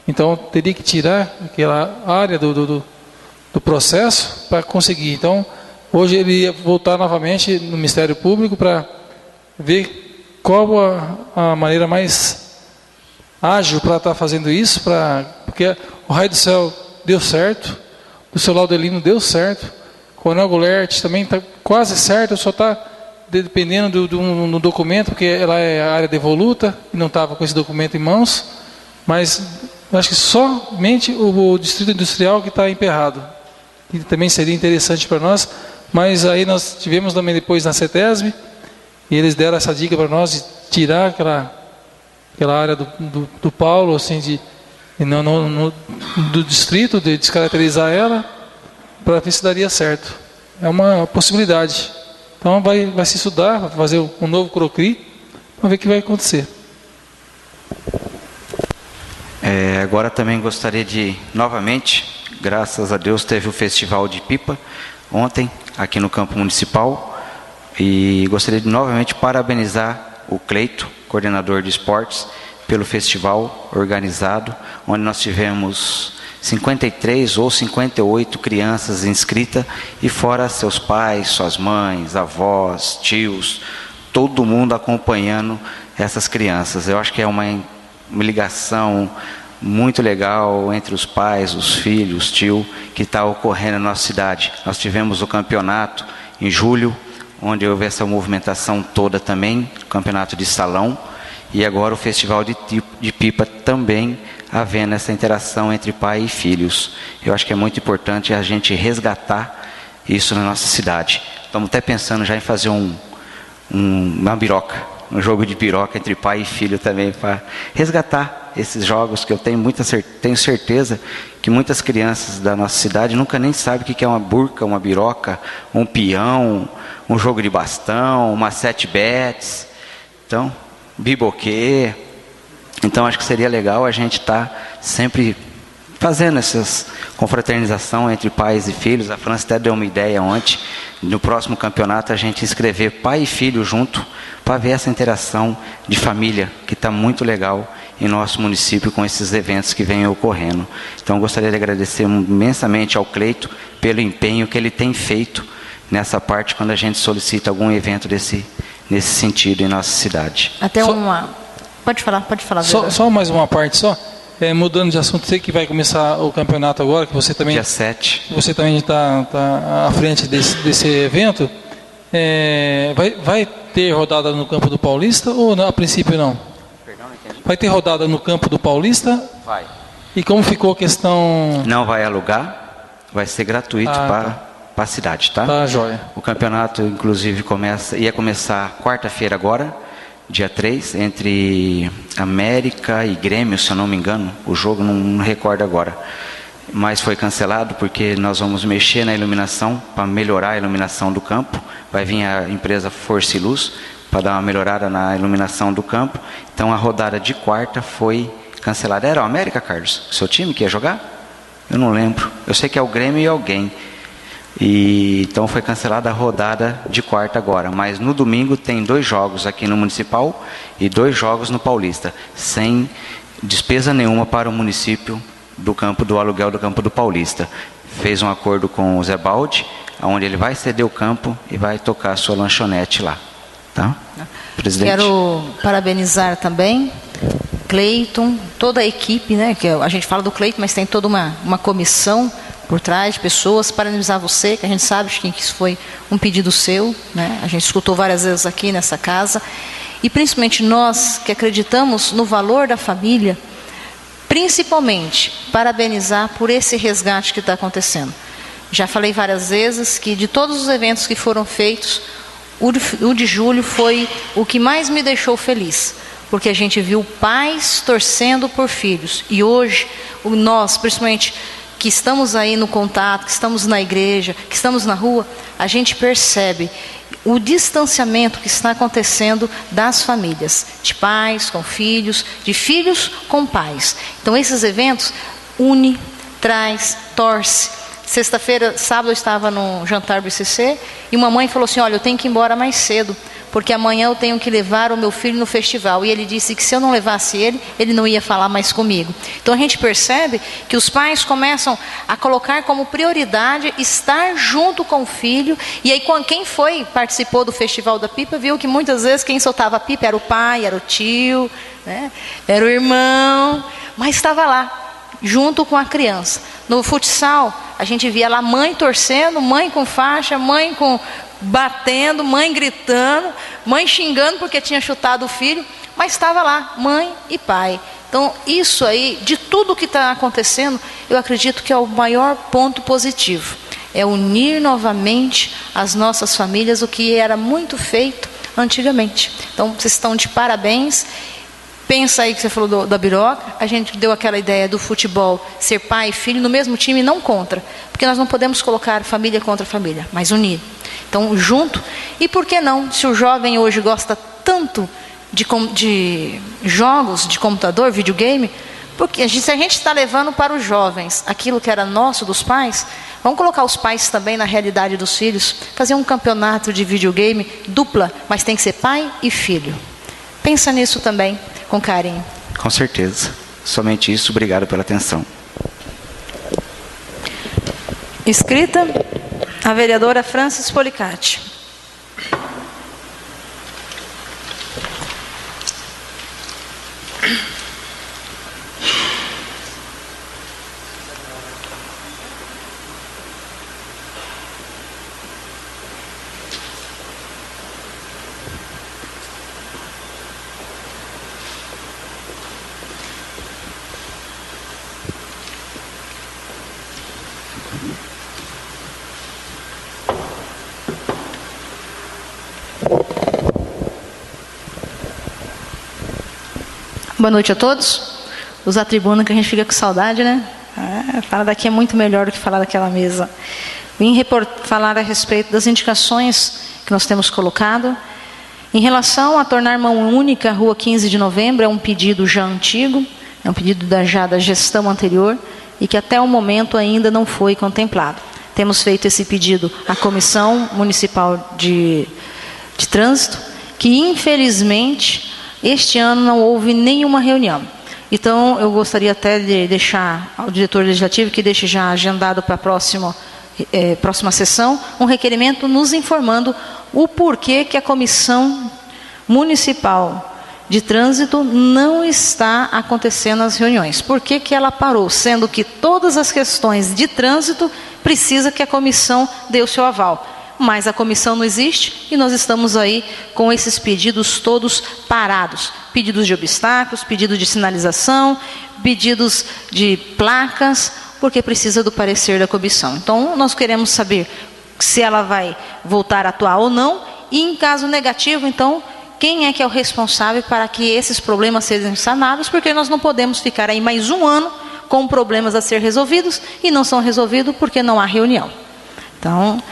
Então teria que tirar aquela área do processo para conseguir. Então hoje ele ia voltar novamente no Ministério Público para ver qual a maneira mais ágil para estar fazendo isso, porque o Raio do Céu deu certo, do seu Laudelino deu certo, o Coronel Goulart também está quase certo, só está dependendo do documento, porque ela é a área devoluta e não estava com esse documento em mãos, mas acho que somente o Distrito Industrial que está emperrado, que também seria interessante para nós. Mas aí nós tivemos também depois na CETESB, e eles deram essa dica para nós de tirar aquela área do Paulo, assim, do distrito, de descaracterizar ela, para ver se daria certo. É uma possibilidade. Então vai se estudar, vai fazer um novo CROCRI, para ver o que vai acontecer. Agora também gostaria de, novamente, graças a Deus, teve o Festival de Pipa ontem, aqui no campo municipal, e gostaria de novamente parabenizar o Cleito, coordenador de esportes, pelo festival organizado, onde nós tivemos 53 ou 58 crianças inscritas, e fora seus pais, suas mães, avós, tios, todo mundo acompanhando essas crianças. Eu acho que é uma ligação muito legal entre os pais, os filhos, tio, que está ocorrendo na nossa cidade. Nós tivemos o campeonato em julho, onde houve essa movimentação toda também, campeonato de salão, e agora o festival de pipa também havendo essa interação entre pai e filhos. Eu acho que é muito importante a gente resgatar isso na nossa cidade. Estamos até pensando já em fazer uma biroca, um jogo de biroca entre pai e filho também, para resgatar esses jogos que eu tenho certeza que muitas crianças da nossa cidade nunca nem sabem o que é uma burca, uma biroca, um peão, um jogo de bastão, uma 7 bets, então, biboquê. Então acho que seria legal a gente estar sempre fazendo essas confraternização entre pais e filhos. A França até deu uma ideia ontem, no próximo campeonato a gente inscrever pai e filho junto, para ver essa interação de família, que está muito legal em nosso município com esses eventos que vêm ocorrendo. Então gostaria de agradecer imensamente ao Cleito pelo empenho que ele tem feito nessa parte, quando a gente solicita algum evento nesse sentido em nossa cidade. Pode falar. Só mais uma parte só. Mudando de assunto, sei que vai começar o campeonato agora, que você também... Dia 7. Você também está à frente desse evento. Vai ter rodada no campo do Paulista ou não, a princípio não? Perdão, não entendi. Vai ter rodada no campo do Paulista? Vai. E como ficou a questão... Não vai alugar, vai ser gratuito para a cidade, tá? Tá, joia. O campeonato, inclusive, ia começar quarta-feira agora, dia 3, entre América e Grêmio, se eu não me engano. O jogo não recordo agora. Mas foi cancelado porque nós vamos mexer na iluminação, para melhorar a iluminação do campo. Vai vir a empresa Força e Luz para dar uma melhorada na iluminação do campo. Então a rodada de quarta foi cancelada. Era o América, Carlos? Seu time que ia jogar? Eu não lembro. Eu sei que é o Grêmio e alguém. E então foi cancelada a rodada de quarta agora, mas no domingo tem 2 jogos aqui no Municipal e 2 jogos no Paulista, sem despesa nenhuma para o município do aluguel do campo do Paulista. Fez um acordo com o Zé Baldi, onde ele vai ceder o campo e vai tocar a sua lanchonete lá. Tá? Presidente. Quero parabenizar também Cleiton, toda a equipe, né? Que a gente fala do Cleiton, mas tem toda uma comissão por trás de pessoas. Parabenizar você, que a gente sabe que isso foi um pedido seu, né? A gente escutou várias vezes aqui nessa casa. E principalmente nós que acreditamos no valor da família, principalmente parabenizar por esse resgate que está acontecendo. Já falei várias vezes que de todos os eventos que foram feitos, o de julho foi o que mais me deixou feliz, porque a gente viu pais torcendo por filhos. E hoje, nós, principalmente que estamos aí no contato, que estamos na igreja, que estamos na rua, a gente percebe o distanciamento que está acontecendo das famílias, de pais com filhos, de filhos com pais. Então esses eventos une, traz, torce. Sexta-feira, sábado, eu estava num jantar do ICC e uma mãe falou assim, olha, eu tenho que ir embora mais cedo, porque amanhã eu tenho que levar o meu filho no festival. E ele disse que se eu não levasse ele não ia falar mais comigo. Então a gente percebe que os pais começam a colocar como prioridade estar junto com o filho. E aí quem participou do Festival da Pipa viu que muitas vezes quem soltava a pipa era o pai, era o tio, né? Era o irmão, mas estava lá, junto com a criança. No futsal, a gente via lá mãe torcendo, mãe com faixa, mãe batendo, mãe gritando, mãe xingando porque tinha chutado o filho, mas estava lá, mãe e pai. Então, isso aí, de tudo que está acontecendo, eu acredito que é o maior ponto positivo. É unir novamente as nossas famílias, o que era muito feito antigamente. Então, vocês estão de parabéns. Pensa aí que você falou da Biroca, a gente deu aquela ideia do futebol, ser pai e filho no mesmo time, não contra, porque nós não podemos colocar família contra família, mas unir. Então, junto, e por que não, se o jovem hoje gosta tanto de jogos de computador, videogame, porque se a gente está levando para os jovens aquilo que era nosso dos pais, vamos colocar os pais também na realidade dos filhos, fazer um campeonato de videogame dupla, mas tem que ser pai e filho. Pensa nisso também, com carinho. Com certeza. Somente isso. Obrigado pela atenção. Inscrita, a vereadora Francis Policati. Boa noite a todos. Usar a tribuna que a gente fica com saudade, né? Falar daqui é muito melhor do que falar daquela mesa. Vim falar a respeito das indicações que nós temos colocado. Em relação a tornar mão única a Rua 15 de Novembro, é um pedido já antigo, é um pedido da gestão anterior e que até o momento ainda não foi contemplado. Temos feito esse pedido à Comissão Municipal de Trânsito, que infelizmente este ano não houve nenhuma reunião. Então, eu gostaria até de deixar ao diretor legislativo, que deixe já agendado para a próxima sessão, um requerimento nos informando o porquê que a Comissão Municipal de Trânsito não está acontecendo as reuniões. Por que que ela parou? Sendo que todas as questões de trânsito precisa que a comissão dê o seu aval. Mas a comissão não existe e nós estamos aí com esses pedidos todos parados. Pedidos de obstáculos, pedidos de sinalização, pedidos de placas, porque precisa do parecer da comissão. Então, nós queremos saber se ela vai voltar a atuar ou não, e em caso negativo, então, quem é que é o responsável para que esses problemas sejam sanados, porque nós não podemos ficar aí mais um ano com problemas a ser resolvidos e não são resolvidos porque não há reunião. Então,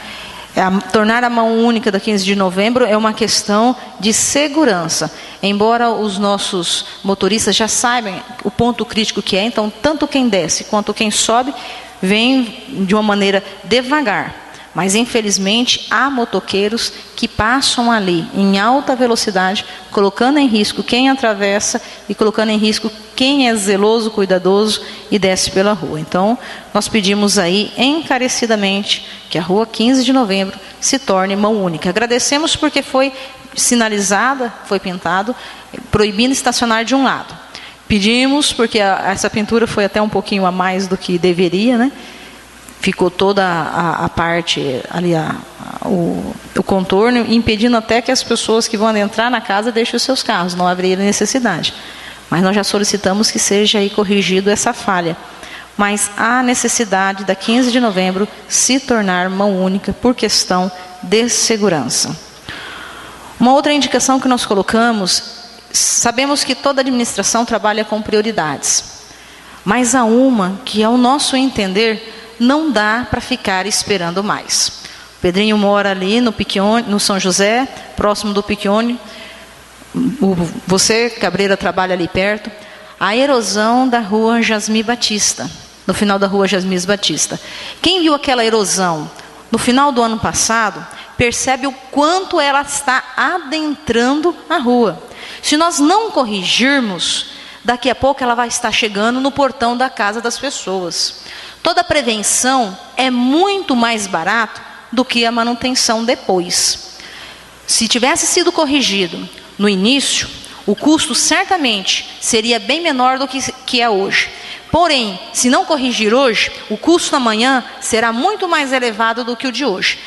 tornar a mão única da 15 de novembro é uma questão de segurança. Embora os nossos motoristas já saibam o ponto crítico que é, então tanto quem desce quanto quem sobe vem de uma maneira devagar. Mas infelizmente há motoqueiros que passam ali em alta velocidade, colocando em risco quem atravessa e colocando em risco quem é zeloso, cuidadoso e desce pela rua. Então, nós pedimos aí encarecidamente que a rua 15 de novembro se torne mão única. Agradecemos porque foi sinalizada, foi pintado, proibindo estacionar de um lado. Pedimos, porque essa pintura foi até um pouquinho a mais do que deveria, né? Ficou toda a parte ali, o contorno, impedindo até que as pessoas que vão adentrar na casa deixem os seus carros, não haveria necessidade. Mas nós já solicitamos que seja aí corrigido essa falha. Mas há necessidade da 15 de novembro se tornar mão única por questão de segurança. Uma outra indicação que nós colocamos, sabemos que toda administração trabalha com prioridades, mas há uma que, ao nosso entender, não dá para ficar esperando mais. O Pedrinho mora ali no Picchione, no São José, próximo do Picchione. Você, Cabreira, trabalha ali perto. A erosão da rua Jasmine Batista, no final da rua Jasmine Batista. Quem viu aquela erosão no final do ano passado, percebe o quanto ela está adentrando a rua. Se nós não corrigirmos, daqui a pouco ela vai estar chegando no portão da casa das pessoas. Toda prevenção é muito mais barato do que a manutenção depois. Se tivesse sido corrigido no início, o custo certamente seria bem menor do que é hoje. Porém, se não corrigir hoje, o custo amanhã será muito mais elevado do que o de hoje,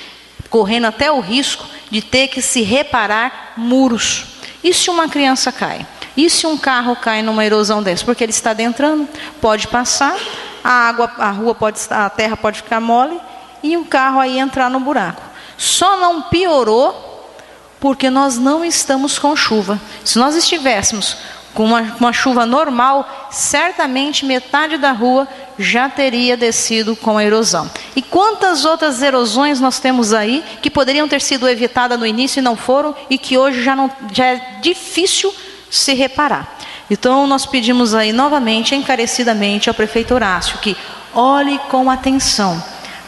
correndo até o risco de ter que se reparar muros. E se uma criança cai? E se um carro cai numa erosão dessa? Porque ele está adentrando, pode passar, a terra pode ficar mole e o carro aí entrar no buraco. Só não piorou porque nós não estamos com chuva. Se nós estivéssemos com uma chuva normal, certamente metade da rua já teria descido com a erosão. E quantas outras erosões nós temos aí que poderiam ter sido evitadas no início e não foram, e que hoje já é difícil se reparar. Então nós pedimos aí novamente, encarecidamente, ao prefeito Horácio que olhe com atenção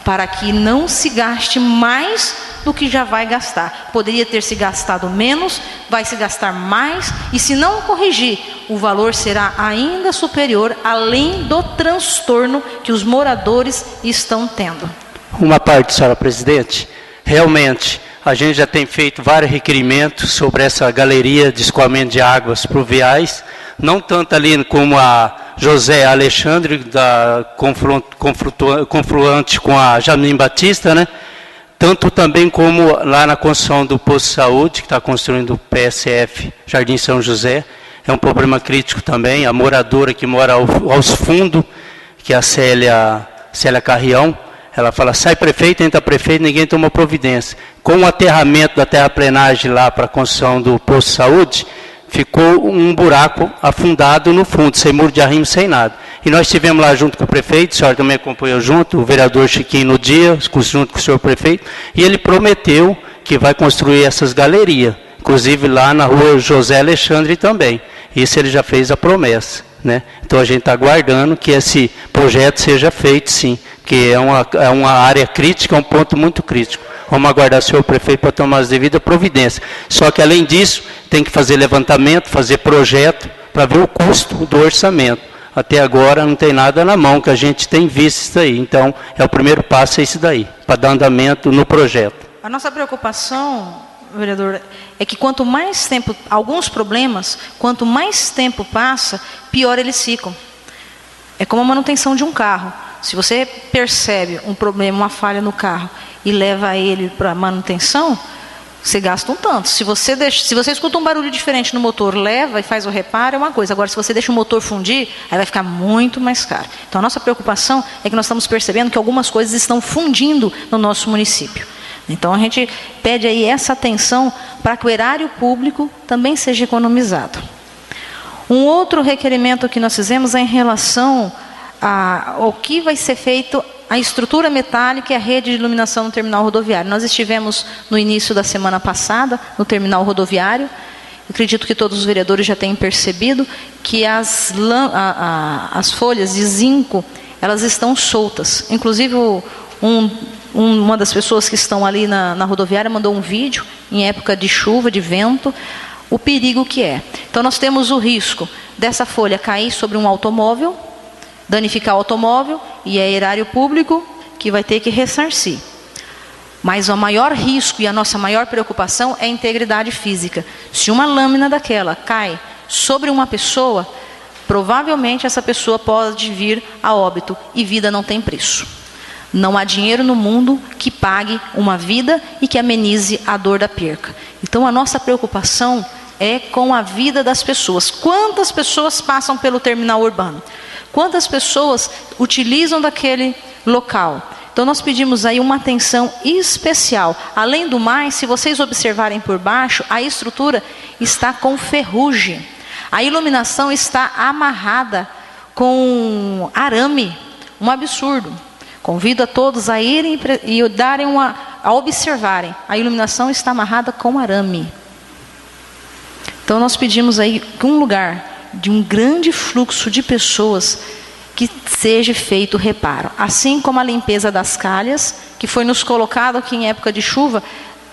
para que não se gaste mais do que já vai gastar. Poderia ter se gastado menos, vai se gastar mais, e se não corrigir, o valor será ainda superior, além do transtorno que os moradores estão tendo. Uma parte, senhora presidente, realmente a gente já tem feito vários requerimentos sobre essa galeria de escoamento de águas pluviais, não tanto ali como a José Alexandre, da confluente com a Jasmine Batista, né? Tanto também como lá na construção do Posto de Saúde, que está construindo o PSF Jardim São José, é um problema crítico também. A moradora que mora aos fundos, que é a Célia Carrião, ela fala, sai prefeito, entra prefeito, ninguém toma providência. Com o aterramento da terraplenagem lá para a construção do Posto de Saúde, ficou um buraco afundado no fundo, sem muro de arrimo, sem nada. E nós estivemos lá junto com o prefeito, a senhora também acompanhou junto, o vereador Chiquinho no dia, junto com o senhor prefeito, e ele prometeu que vai construir essas galerias, inclusive lá na rua José Alexandre também. Isso ele já fez a promessa, né? Então a gente está aguardando que esse projeto seja feito, sim, que é uma área crítica, é um ponto muito crítico. Vamos aguardar o senhor prefeito para tomar as devidas providências. Só que, além disso, tem que fazer levantamento, fazer projeto, para ver o custo do orçamento. Até agora não tem nada na mão, que a gente tem visto isso daí. Então, o primeiro passo é isso daí, para dar andamento no projeto. A nossa preocupação, vereador, é que quanto mais tempo, alguns problemas, quanto mais tempo passa, pior eles ficam. É como a manutenção de um carro. Se você percebe um problema, uma falha no carro, e leva ele para manutenção, você gasta um tanto. Se você escuta um barulho diferente no motor, leva e faz o reparo, é uma coisa. Agora, se você deixa o motor fundir, aí vai ficar muito mais caro. Então, a nossa preocupação é que nós estamos percebendo que algumas coisas estão fundindo no nosso município. Então, a gente pede aí essa atenção para que o erário público também seja economizado. Um outro requerimento que nós fizemos é em relação ao que vai ser feito a estrutura metálica e a rede de iluminação no terminal rodoviário. Nós estivemos no início da semana passada no terminal rodoviário. Acredito que todos os vereadores já tenham percebido que as folhas de zinco, elas estão soltas. Inclusive, um uma das pessoas que estão ali na rodoviária mandou um vídeo, em época de chuva, de vento, o perigo que é. Então nós temos o risco dessa folha cair sobre um automóvel, danificar o automóvel, e é erário público que vai ter que ressarcir. Mas o maior risco e a nossa maior preocupação é a integridade física. Se uma lâmina daquela cai sobre uma pessoa, provavelmente essa pessoa pode vir a óbito, e vida não tem preço. Não há dinheiro no mundo que pague uma vida e que amenize a dor da perca. Então a nossa preocupação é com a vida das pessoas. Quantas pessoas passam pelo terminal urbano? Quantas pessoas utilizam daquele local? Então nós pedimos aí uma atenção especial. Além do mais, se vocês observarem por baixo, a estrutura está com ferrugem. A iluminação está amarrada com arame. Um absurdo. Convido a todos a irem e darem a observarem. A iluminação está amarrada com arame. Então nós pedimos aí que um lugar de um grande fluxo de pessoas, que seja feito reparo. Assim como a limpeza das calhas, que foi nos colocado aqui em época de chuva,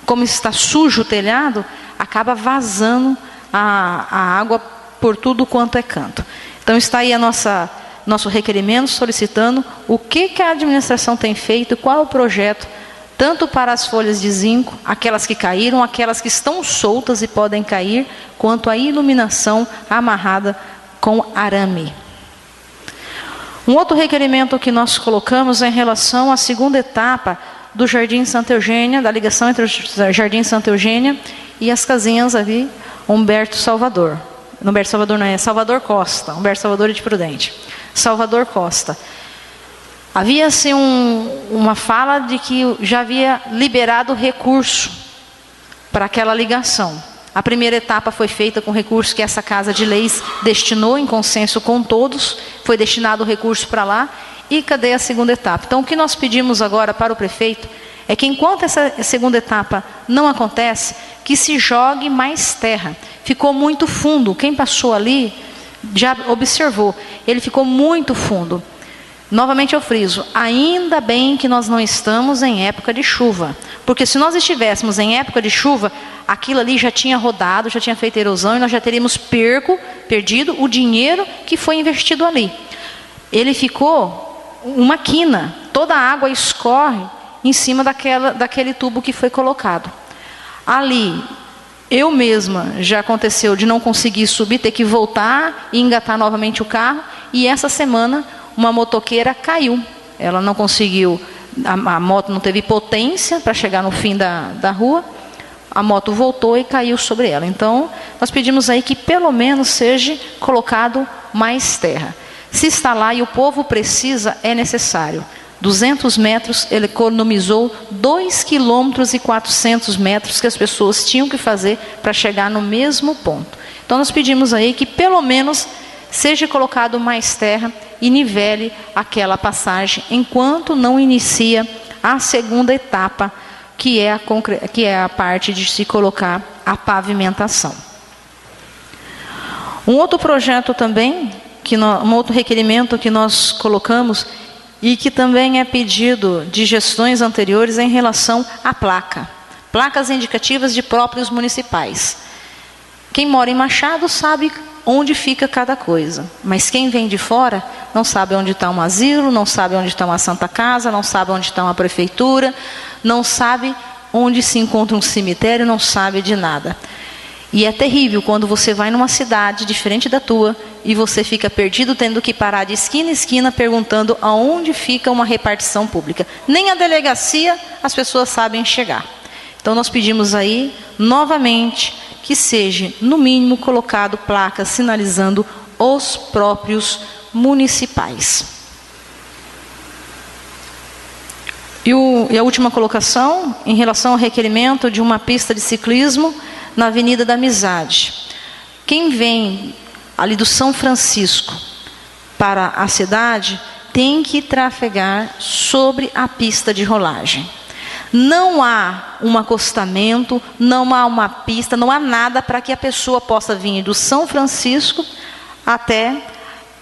como está sujo o telhado, acaba vazando a água por tudo quanto é canto. Então está aí nosso requerimento solicitando o que a administração tem feito, qual é o projeto, tanto para as folhas de zinco, aquelas que caíram, aquelas que estão soltas e podem cair, quanto a iluminação amarrada com arame. Um outro requerimento que nós colocamos é em relação à segunda etapa do Jardim Santa Eugênia, da ligação entre o Jardim Santa Eugênia e as casinhas ali, Humberto Salvador. Humberto Salvador não é, Salvador Costa, Humberto Salvador é de Prudente. Salvador Costa. Havia-se uma fala de que já havia liberado recurso para aquela ligação. A primeira etapa foi feita com recurso que essa Casa de Leis destinou em consenso com todos, foi destinado o recurso para lá, e cadê a segunda etapa? Então o que nós pedimos agora para o prefeito é que enquanto essa segunda etapa não acontece, que se jogue mais terra. Ficou muito fundo, quem passou ali já observou, ele ficou muito fundo. Novamente eu friso, ainda bem que nós não estamos em época de chuva, porque se nós estivéssemos em época de chuva, aquilo ali já tinha rodado, já tinha feito erosão, e nós já teríamos perdido o dinheiro que foi investido ali. Ele ficou uma quina, toda a água escorre em cima daquele tubo que foi colocado. Ali, eu mesma, já aconteceu de não conseguir subir, ter que voltar e engatar novamente o carro, e essa semana uma motoqueira caiu. Ela não conseguiu, a moto não teve potência para chegar no fim da rua, a moto voltou e caiu sobre ela. Então, nós pedimos aí que pelo menos seja colocado mais terra. Se está lá e o povo precisa, é necessário. 200 metros, ele economizou 2,4 km que as pessoas tinham que fazer para chegar no mesmo ponto. Então nós pedimos aí que pelo menos seja colocado mais terra e nivele aquela passagem, enquanto não inicia a segunda etapa, que é a parte de se colocar a pavimentação. Um outro projeto também, um outro requerimento que nós colocamos, e que também é pedido de gestões anteriores, em relação à placas indicativas de próprios municipais. Quem mora em Machado sabe onde fica cada coisa, mas quem vem de fora não sabe onde está um asilo, não sabe onde está uma Santa Casa, não sabe onde está uma prefeitura, não sabe onde se encontra um cemitério, não sabe de nada. E é terrível quando você vai numa cidade diferente da tua e você fica perdido, tendo que parar de esquina em esquina perguntando aonde fica uma repartição pública. Nem a delegacia as pessoas sabem chegar. Então nós pedimos aí, novamente, que seja, no mínimo, colocado placas sinalizando os próprios municipais. E a última colocação, em relação ao requerimento de uma pista de ciclismo na Avenida da Amizade. Quem vem ali do São Francisco para a cidade tem que trafegar sobre a pista de rolagem. Não há um acostamento, não há uma pista, não há nada para que a pessoa possa vir do São Francisco até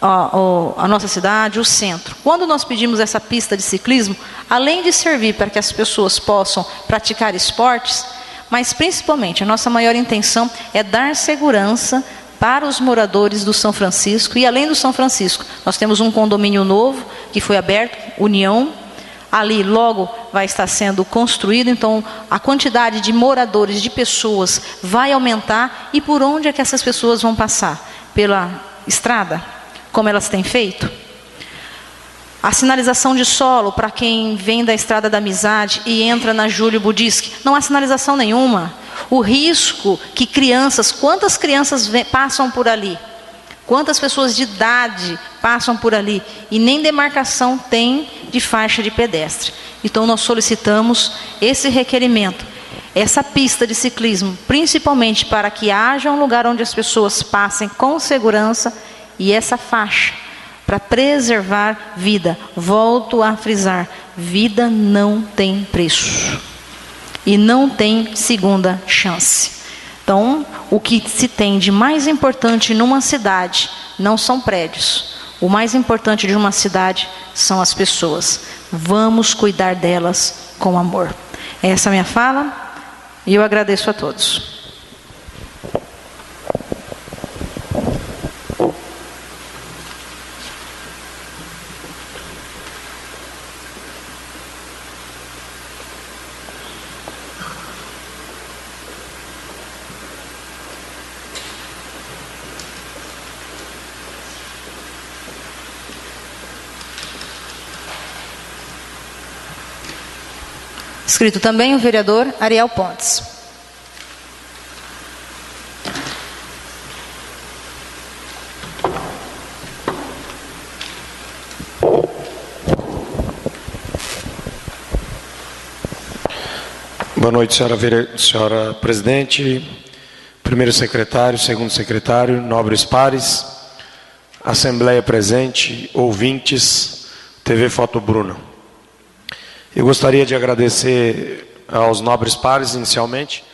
a nossa cidade, o centro. quando nós pedimos essa pista de ciclismo, além de servir para que as pessoas possam praticar esportes, mas principalmente a nossa maior intenção é dar segurança para os moradores do São Francisco. E além do São Francisco, nós temos um condomínio novo que foi aberto, União. Ali logo vai estar sendo construído, então a quantidade de moradores, de pessoas vai aumentar. E por onde é que essas pessoas vão passar? Pela estrada, como elas têm feito? A sinalização de solo para quem vem da Estrada da Amizade e entra na Júlio Budisque, não há sinalização nenhuma. O risco que crianças, quantas crianças passam por ali? Quantas pessoas de idade passam por ali? E nem demarcação tem de faixa de pedestre. Então nós solicitamos esse requerimento, essa pista de ciclismo, principalmente para que haja um lugar onde as pessoas passem com segurança, e essa faixa para preservar vida. Volto a frisar, vida não tem preço e não tem segunda chance. Então, o que se tem de mais importante numa cidade não são prédios. O mais importante de uma cidade são as pessoas. Vamos cuidar delas com amor. Essa é a minha fala e eu agradeço a todos. Inscrito também o vereador Ariel Pontes. Boa noite, senhora presidente, primeiro secretário, segundo secretário, nobres pares, assembleia presente, ouvintes, TV Foto Bruna. Eu gostaria de agradecer aos nobres pares, inicialmente,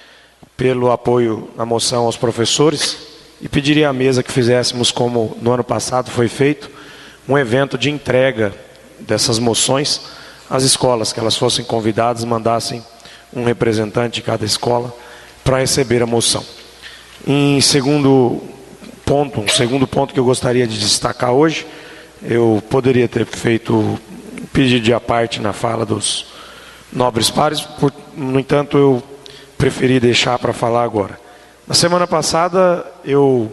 pelo apoio na moção aos professores, e pediria à mesa que fizéssemos, como no ano passado foi feito, um evento de entrega dessas moções às escolas, que elas fossem convidadas, mandassem um representante de cada escola para receber a moção. Um segundo ponto que eu gostaria de destacar hoje, eu poderia ter feito pedido de à parte na fala dos nobres pares, no entanto eu preferi deixar para falar agora. Na semana passada eu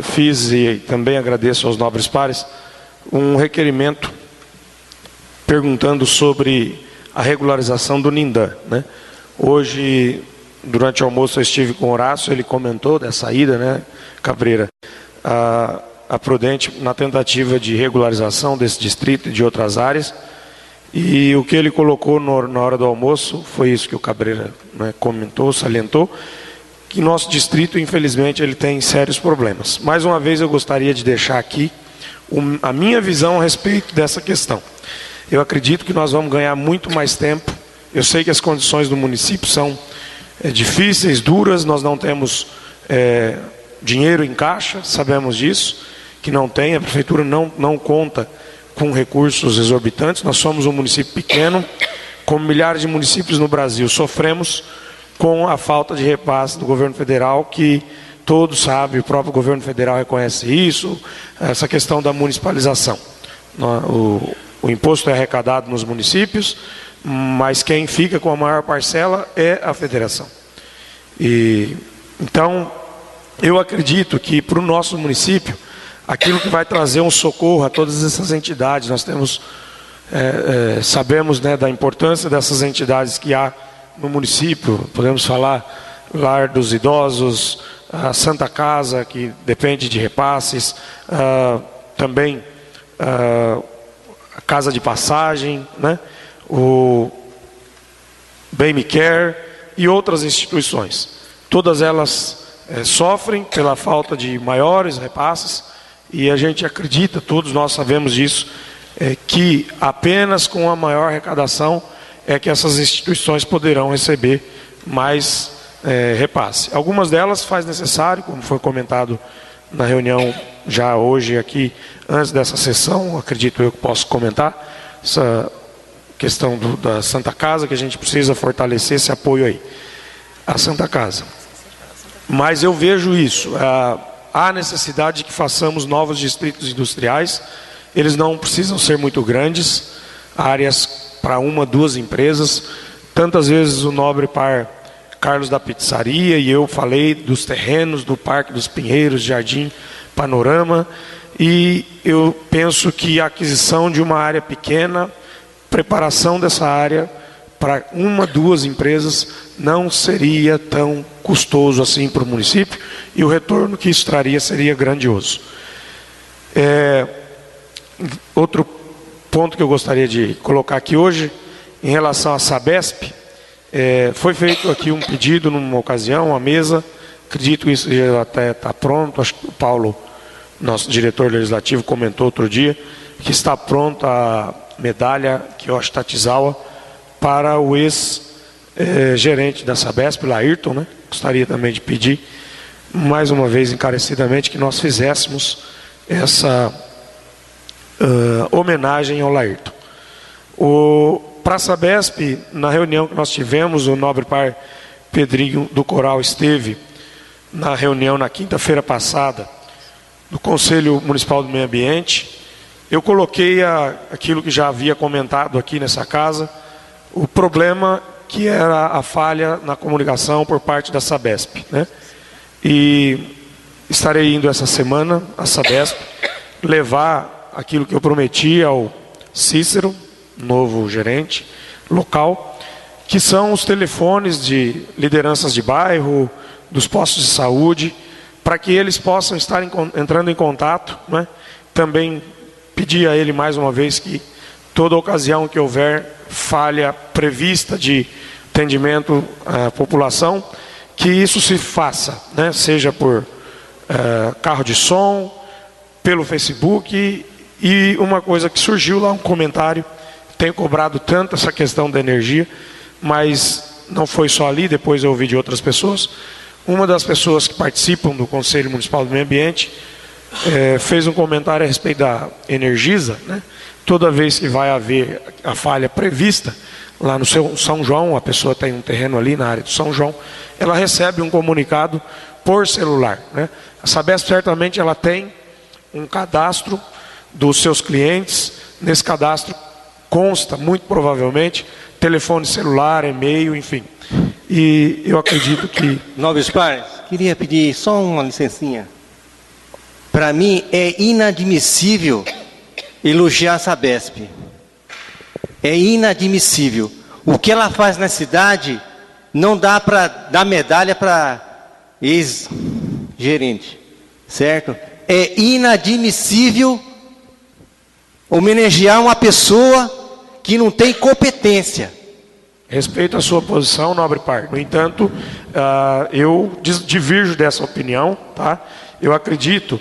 fiz, e também agradeço aos nobres pares, um requerimento perguntando sobre a regularização do Nindã, né? Hoje, durante o almoço, eu estive com o Horácio, ele comentou dessa ida, né, Cabreira, a Prudente, na tentativa de regularização desse distrito e de outras áreas, e o que ele colocou na hora do almoço foi isso que o Cabreira, né, comentou, salientou, que nosso distrito, infelizmente, ele tem sérios problemas. Mais uma vez, eu gostaria de deixar aqui a minha visão a respeito dessa questão. Eu acredito que nós vamos ganhar muito mais tempo. Eu sei que as condições do município são difíceis, duras, nós não temos dinheiro em caixa, sabemos disso, que não tem, a prefeitura não conta com recursos exorbitantes, nós somos um município pequeno, como milhares de municípios no Brasil, sofremos com a falta de repasse do governo federal, que todos sabem, o próprio governo federal reconhece isso, essa questão da municipalização. O imposto é arrecadado nos municípios, mas quem fica com a maior parcela é a federação. Então, eu acredito que para o nosso município, aquilo que vai trazer um socorro a todas essas entidades, nós temos, sabemos, né, da importância dessas entidades que há no município, podemos falar Lar dos Idosos, a Santa Casa, que depende de repasses, também a Casa de Passagem, né? O Bem Me Care e outras instituições. Todas elas sofrem pela falta de maiores repasses, e a gente acredita, todos nós sabemos disso, que apenas com a maior arrecadação é que essas instituições poderão receber mais repasse. Algumas delas faz necessário, como foi comentado na reunião já hoje aqui, antes dessa sessão, acredito eu que posso comentar, essa questão da Santa Casa, que a gente precisa fortalecer esse apoio aí, à Santa Casa. Mas eu vejo isso, há necessidade de que façamos novos distritos industriais, eles não precisam ser muito grandes, áreas para 1, 2 empresas. Tantas vezes o nobre par Carlos da Pizzaria e eu falei dos terrenos do Parque dos Pinheiros, Jardim Panorama, e eu penso que a aquisição de uma área pequena, preparação dessa área para 1, 2 empresas não seria tão custoso assim para o município, e o retorno que isso traria seria grandioso. Outro ponto que eu gostaria de colocar aqui hoje, em relação à Sabesp, foi feito aqui um pedido numa ocasião, uma mesa, acredito que isso já até está pronto, acho que o Paulo, nosso diretor legislativo, comentou outro dia, que está pronta a medalha Kiyoshi Tachizawa para o ex-gerente da Sabesp, Laírton, né? Gostaria também de pedir, mais uma vez encarecidamente, que nós fizéssemos essa homenagem ao Laírton. Para a Sabesp, na reunião que nós tivemos, o nobre par Pedrinho do Coral esteve na reunião na quinta-feira passada do Conselho Municipal do Meio Ambiente. Eu coloquei aquilo que já havia comentado aqui nessa casa, o problema que era a falha na comunicação por parte da Sabesp, né? E estarei indo essa semana à Sabesp levar aquilo que eu prometi ao Cícero, novo gerente local, que são os telefones de lideranças de bairro, dos postos de saúde, para que eles possam estar entrando em contato, né? Também pedi a ele mais uma vez que toda ocasião que houver falha prevista de atendimento à população, que isso se faça, né? Seja por carro de som, pelo Facebook. E uma coisa que surgiu lá, um comentário, tenho cobrado tanto essa questão da energia, mas não foi só ali, depois eu ouvi de outras pessoas. Uma das pessoas que participam do Conselho Municipal do Meio Ambiente fez um comentário a respeito da Energisa, né? Toda vez que vai haver a falha prevista, lá no seu São João, a pessoa tem um terreno ali na área do São João, ela recebe um comunicado por celular, né? A Sabesp certamente ela tem um cadastro dos seus clientes, nesse cadastro consta, muito provavelmente, telefone celular, e-mail, enfim. E eu acredito que... Nobres pares, queria pedir só uma licencinha. Para mim é inadmissível elogiar a Sabesp. É inadmissível. O que ela faz na cidade não dá para dar medalha para ex-gerente, certo? É inadmissível homenagear uma pessoa que não tem competência. Respeito a sua posição, nobre par. No entanto, eu divirjo dessa opinião, tá? Eu acredito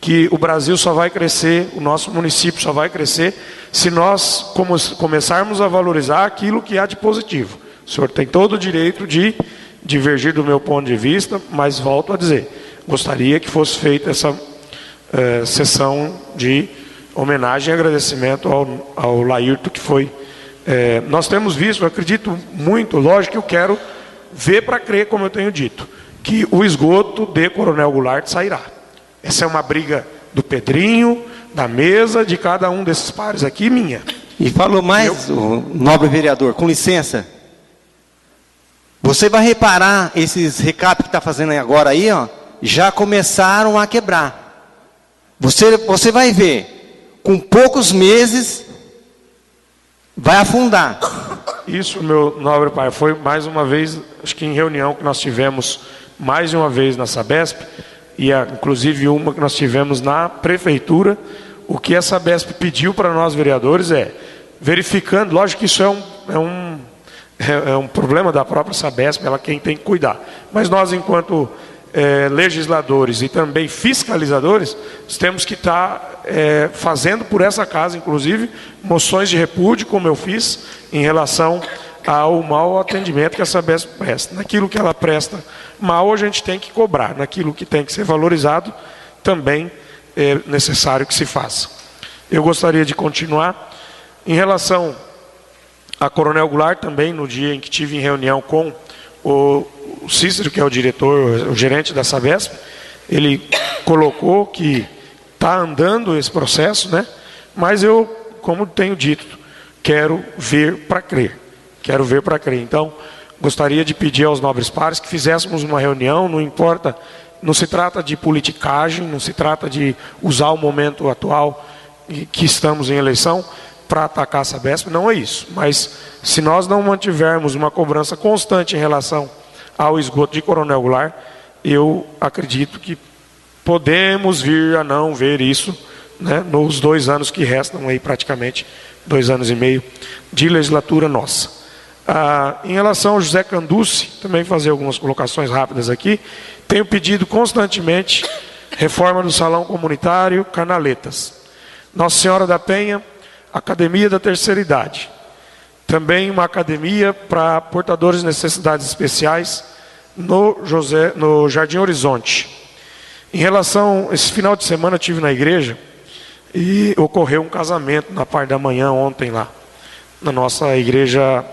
que o Brasil só vai crescer, o nosso município só vai crescer, se nós começarmos a valorizar aquilo que há de positivo. O senhor tem todo o direito de divergir do meu ponto de vista, mas volto a dizer, gostaria que fosse feita essa sessão de homenagem e agradecimento ao Laírton, que foi... nós temos visto, eu acredito muito, lógico que eu quero ver para crer, como eu tenho dito, que o esgoto de Coronel Goulart sairá. Essa é uma briga do Pedrinho, da mesa, de cada um desses pares aqui, minha. E falou mais, o nobre vereador, com licença. Você vai reparar, esses recaps que está fazendo agora aí, ó, já começaram a quebrar. Você vai ver, com poucos meses, vai afundar. Isso, meu nobre pai, foi mais uma vez, acho que em reunião que nós tivemos mais de uma vez na Sabesp, e inclusive uma que nós tivemos na prefeitura, o que a Sabesp pediu para nós vereadores verificando, lógico que isso é um problema da própria Sabesp, ela quem tem que cuidar, mas nós enquanto legisladores e também fiscalizadores, temos que estar fazendo por essa casa, inclusive, moções de repúdio, como eu fiz, em relação ao mau atendimento que a Sabesp presta. Naquilo que ela presta mal, a gente tem que cobrar. Naquilo que tem que ser valorizado, também é necessário que se faça. Eu gostaria de continuar. Em relação a Coronel Goulart, também no dia em que tive em reunião com o Cícero, que é o diretor, o gerente da Sabesp, ele colocou que está andando esse processo, né? Mas eu, como tenho dito, quero ver para crer. Quero ver para crer. Então, gostaria de pedir aos nobres pares que fizéssemos uma reunião, não importa, não se trata de politicagem, não se trata de usar o momento atual que estamos em eleição para atacar a Sabesp, não é isso. Mas se nós não mantivermos uma cobrança constante em relação ao esgoto de Coronel Goulart, eu acredito que podemos vir a não ver isso, né, nos 2 anos que restam aí, praticamente 2 anos e meio de legislatura nossa. Em relação ao José Canducci, também fazer algumas colocações rápidas aqui, tenho pedido constantemente reforma do salão comunitário, canaletas. Nossa Senhora da Penha, Academia da Terceira Idade. Também uma academia para portadores de necessidades especiais no Jardim Horizonte. Em relação, esse final de semana eu estive na igreja e ocorreu um casamento na parte da manhã ontem lá, na nossa igreja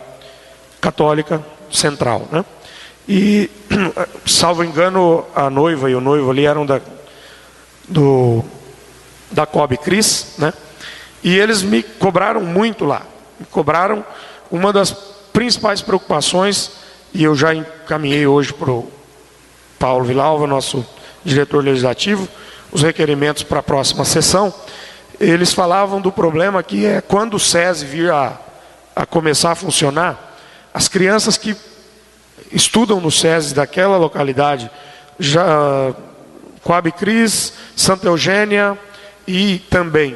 católica central, né? E, salvo engano, a noiva e o noivo ali eram da Cobb Cris, né? E eles me cobraram muito lá. Me cobraram. Uma das principais preocupações, e eu já encaminhei hoje para o Paulo Vilalva, nosso diretor legislativo, os requerimentos para a próxima sessão. Eles falavam do problema que é quando o SESI vir a começar a funcionar, as crianças que estudam no SESI daquela localidade, Coab Cris, Santa Eugênia e também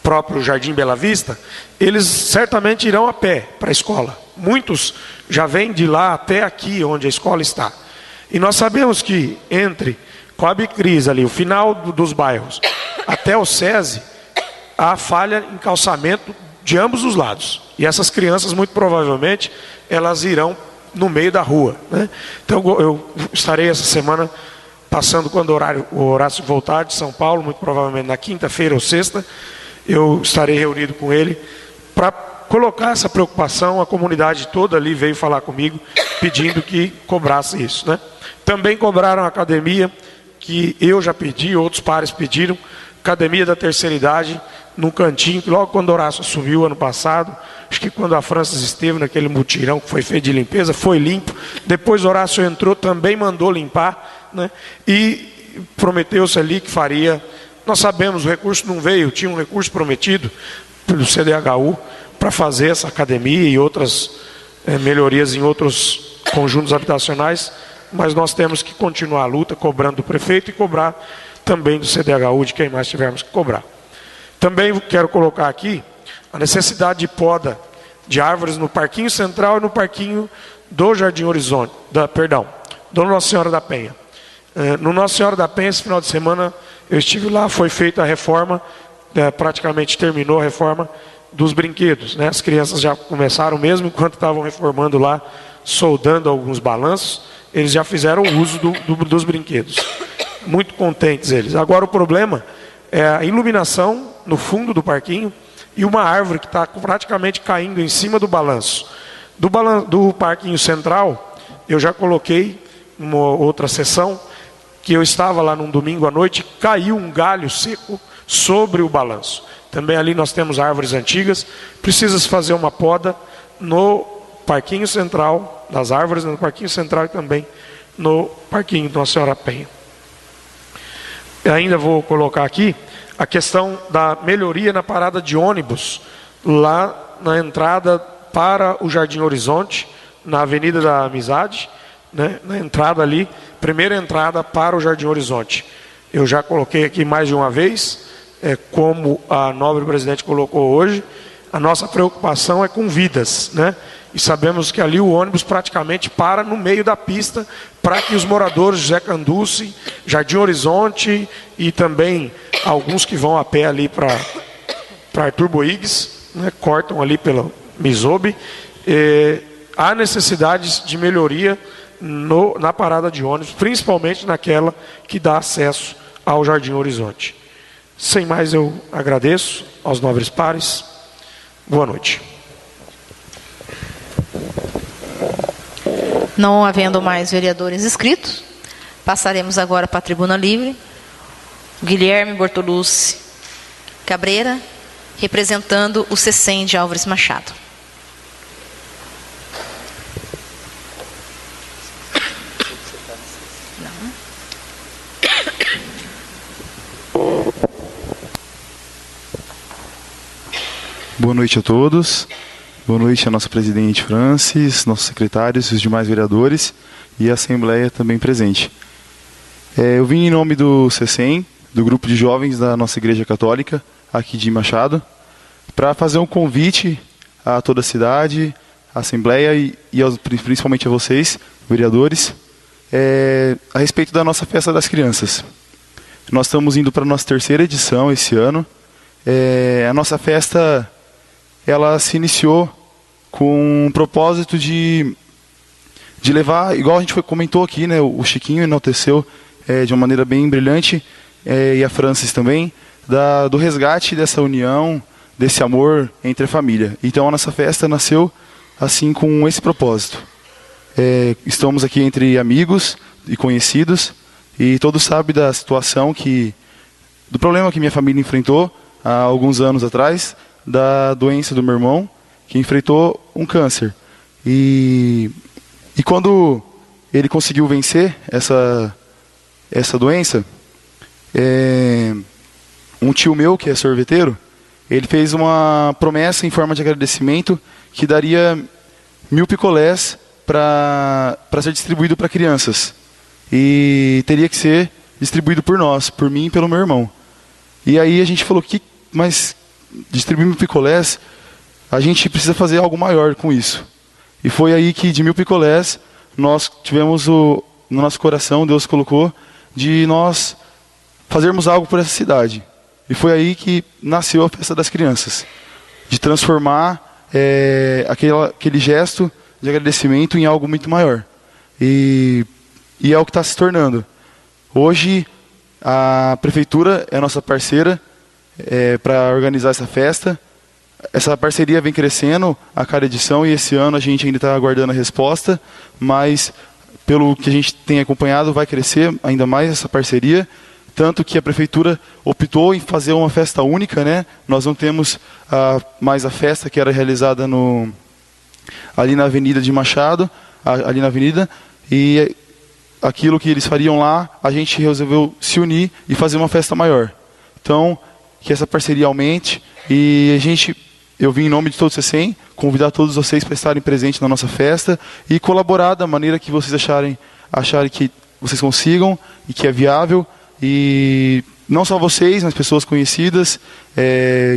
próprio Jardim Bela Vista, eles certamente irão a pé para a escola. Muitos já vêm de lá até aqui onde a escola está. E nós sabemos que entre Coab Cris ali, o final dos bairros, até o SESI, há falha em calçamento de ambos os lados. E essas crianças, muito provavelmente, elas irão no meio da rua, né? Então eu estarei essa semana passando quando o Horácio voltar de São Paulo, muito provavelmente na quinta-feira ou sexta, eu estarei reunido com ele para colocar essa preocupação. A comunidade toda ali veio falar comigo, pedindo que cobrasse isso, né? Também cobraram a academia, que eu já pedi, outros pares pediram, Academia da Terceira Idade, num cantinho, que logo quando o Horácio assumiu ano passado, acho que quando a Francis esteve naquele mutirão que foi feito de limpeza, foi limpo. Depois o Horácio entrou, também mandou limpar, né? E prometeu-se ali que faria. Nós sabemos, o recurso não veio, tinha um recurso prometido pelo CDHU para fazer essa academia e outras melhorias em outros conjuntos habitacionais, mas nós temos que continuar a luta, cobrando do prefeito e cobrar também do CDHU, de quem mais tivermos que cobrar. Também quero colocar aqui a necessidade de poda de árvores no Parquinho Central e no Parquinho do Jardim Horizonte, do Nossa Senhora da Penha. No Nossa Senhora da Penha, esse final de semana, eu estive lá, foi feita a reforma, praticamente terminou a reforma dos brinquedos, né? As crianças já começaram mesmo, enquanto estavam reformando lá, soldando alguns balanços, eles já fizeram uso dos brinquedos. Muito contentes eles. Agora o problema é a iluminação no fundo do parquinho e uma árvore que está praticamente caindo em cima do balanço. Do parquinho central, eu já coloquei uma outra sessão, que eu estava lá num domingo à noite, caiu um galho seco sobre o balanço. Também ali nós temos árvores antigas, precisa-se fazer uma poda no parquinho central, das árvores no parquinho central e também no parquinho de Nossa Senhora Penha. Eu ainda vou colocar aqui a questão da melhoria na parada de ônibus, lá na entrada para o Jardim Horizonte, na Avenida da Amizade, né, na entrada ali, primeira entrada para o Jardim Horizonte. Eu já coloquei aqui mais de uma vez, como a nobre presidente colocou hoje, a nossa preocupação é com vidas, né? E sabemos que ali o ônibus praticamente para no meio da pista, para que os moradores de José Canducci, Jardim Horizonte e também alguns que vão a pé ali para Arthur Boigues, né, cortam ali pela Misobe, há necessidades de melhoria na parada de ônibus, principalmente naquela que dá acesso ao Jardim Horizonte. Sem mais, eu agradeço aos nobres pares. Boa noite. Não havendo mais vereadores inscritos, passaremos agora para a tribuna livre. Guilherme Bortolucci Cabreira, representando o CECEM de Álvares Machado. Boa noite a todos. Boa noite a nossa presidente Francis, nossos secretários, os demais vereadores e a Assembleia também presente. Eu vim em nome do CECEM, do grupo de jovens da nossa Igreja Católica, aqui de Machado, para fazer um convite a toda a cidade, a Assembleia e principalmente a vocês, vereadores, a respeito da nossa Festa das Crianças. Nós estamos indo para a nossa 3ª edição esse ano. A nossa festa, ela se iniciou com um propósito de levar, igual a gente comentou aqui, né, o Chiquinho enalteceu de uma maneira bem brilhante, e a Francis também, do resgate dessa união, desse amor entre a família. Então a nossa festa nasceu assim com esse propósito. Estamos aqui entre amigos e conhecidos, e todos sabem da situação do problema que minha família enfrentou há alguns anos atrás, da doença do meu irmão, que enfrentou um câncer. E quando ele conseguiu vencer essa doença, um tio meu, que é sorveteiro, ele fez uma promessa em forma de agradecimento que daria 1000 picolés para ser distribuído para crianças. E teria que ser distribuído por nós, por mim e pelo meu irmão. E aí a gente falou, mas distribuir 1000 picolés, a gente precisa fazer algo maior com isso. E foi aí que de 1000 picolés, nós tivemos no nosso coração, Deus colocou, de nós fazermos algo por essa cidade. E foi aí que nasceu a Festa das Crianças, de transformar aquele gesto de agradecimento em algo muito maior. E é o que está se tornando. Hoje, a Prefeitura é a nossa parceira para organizar essa festa. Essa parceria vem crescendo a cada edição e esse ano a gente ainda está aguardando a resposta, mas pelo que a gente tem acompanhado vai crescer ainda mais essa parceria, tanto que a Prefeitura optou em fazer uma festa única, né? Nós não temos mais a festa que era realizada ali na Avenida de Machado, ali na Avenida, e aquilo que eles fariam lá, a gente resolveu se unir e fazer uma festa maior. Então, que essa parceria aumente e eu vim em nome de todo o CECEM, convidar todos vocês para estarem presentes na nossa festa e colaborar da maneira que vocês acharem que vocês consigam e que é viável. E não só vocês, mas pessoas conhecidas,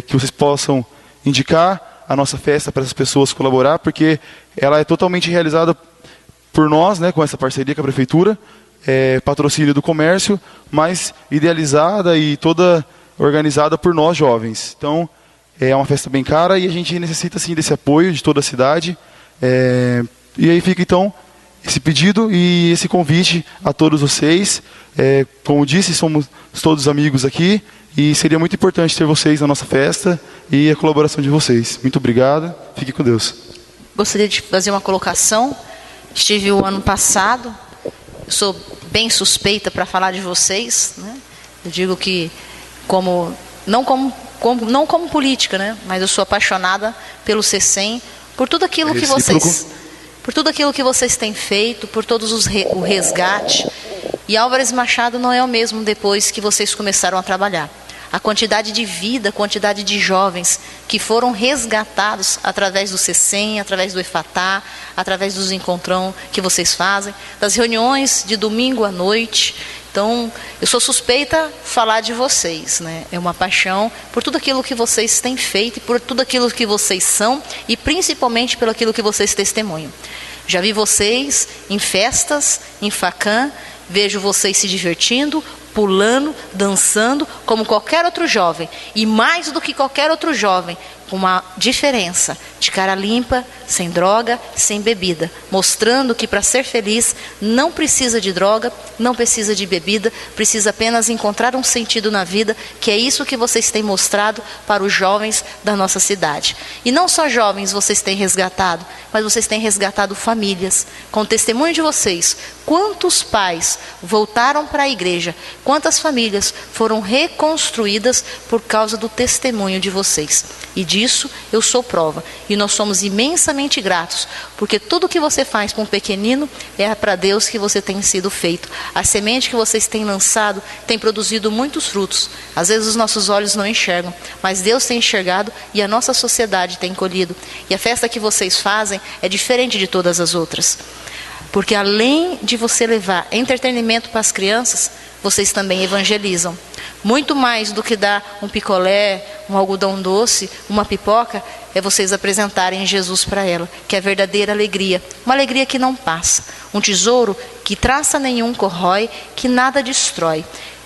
que vocês possam indicar a nossa festa para essas pessoas colaborar, porque ela é totalmente realizada por nós, né, com essa parceria com a Prefeitura, patrocínio do comércio, mas idealizada e toda organizada por nós jovens. Então, é uma festa bem cara e a gente necessita sim desse apoio de toda a cidade. E aí fica então esse pedido e esse convite a todos vocês. Como disse, somos todos amigos aqui e seria muito importante ter vocês na nossa festa e a colaboração de vocês. Muito obrigado, fique com Deus. Gostaria de fazer uma colocação. Estive o ano passado, eu sou bem suspeita para falar de vocês, né? Eu digo que não como política, né? Mas eu sou apaixonada pelo CECEM, por tudo aquilo que vocês têm feito, por todos o resgate. E Álvares Machado não é o mesmo depois que vocês começaram a trabalhar. A quantidade de vida, a quantidade de jovens que foram resgatados através do CECEM, através do EFATÁ, através dos encontrão que vocês fazem, das reuniões de domingo à noite. Então, eu sou suspeita falar de vocês, né? É uma paixão por tudo aquilo que vocês têm feito, por tudo aquilo que vocês são e principalmente pelo aquilo que vocês testemunham. Já vi vocês em festas, em Facam, vejo vocês se divertindo, pulando, dançando, como qualquer outro jovem. E mais do que qualquer outro jovem, com uma diferença, de cara limpa, sem droga, sem bebida, mostrando que para ser feliz não precisa de droga, não precisa de bebida, precisa apenas encontrar um sentido na vida, que é isso que vocês têm mostrado para os jovens da nossa cidade. E não só jovens vocês têm resgatado, mas vocês têm resgatado famílias. Com o testemunho de vocês, quantos pais voltaram para a igreja, quantas famílias foram reconstruídas por causa do testemunho de vocês. E disso eu sou prova. E nós somos imensamente gratos, porque tudo que você faz com um pequenino é para Deus que você tem sido feito. A semente que vocês têm lançado tem produzido muitos frutos. Às vezes os nossos olhos não enxergam, mas Deus tem enxergado e a nossa sociedade tem colhido. E a festa que vocês fazem é diferente de todas as outras. Porque além de você levar entretenimento para as crianças, vocês também evangelizam. Muito mais do que dar um picolé, um algodão doce, uma pipoca, é vocês apresentarem Jesus para ela, que é a verdadeira alegria. Uma alegria que não passa. Um tesouro que traça nenhum corrói, que nada destrói.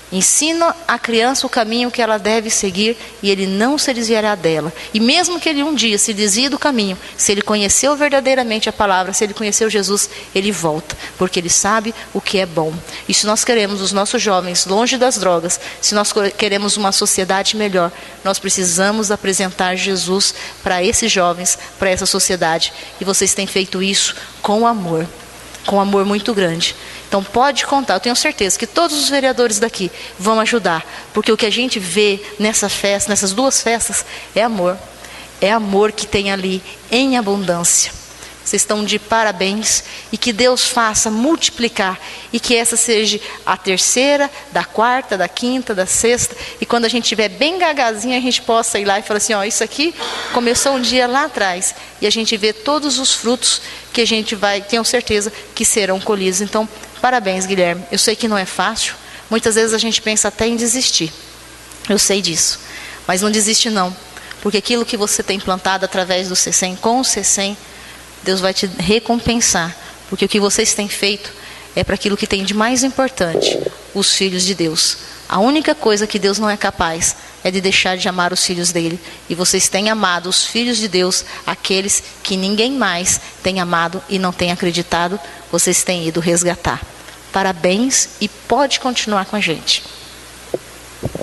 Ensina a criança o caminho que ela deve seguir e ele não se desviará dela. E mesmo que ele um dia se desvie do caminho, se ele conheceu verdadeiramente a palavra, se ele conheceu Jesus, ele volta, porque ele sabe o que é bom. E se nós queremos os nossos jovens longe das drogas, se nós queremos uma sociedade melhor, nós precisamos apresentar Jesus para esses jovens, para essa sociedade. E vocês têm feito isso com amor muito grande. Então pode contar, eu tenho certeza que todos os vereadores daqui vão ajudar, porque o que a gente vê nessa festa, nessas duas festas, é amor que tem ali em abundância. Vocês estão de parabéns e que Deus faça multiplicar e que essa seja a terceira, da quarta, da quinta, da sexta, e quando a gente estiver bem gagazinho a gente possa ir lá e falar assim, ó, isso aqui começou um dia lá atrás e a gente vê todos os frutos que a gente vai, tenho certeza que serão colhidos. Então, parabéns, Guilherme. Eu sei que não é fácil, muitas vezes a gente pensa até em desistir, eu sei disso, mas não desiste não, porque aquilo que você tem plantado através do CECEM, com o CECEM, Deus vai te recompensar, porque o que vocês têm feito é para aquilo que tem de mais importante, os filhos de Deus. A única coisa que Deus não é capaz é de deixar de amar os filhos dele. E vocês têm amado os filhos de Deus, aqueles que ninguém mais tem amado e não tem acreditado, vocês têm ido resgatar. Parabéns e pode continuar com a gente.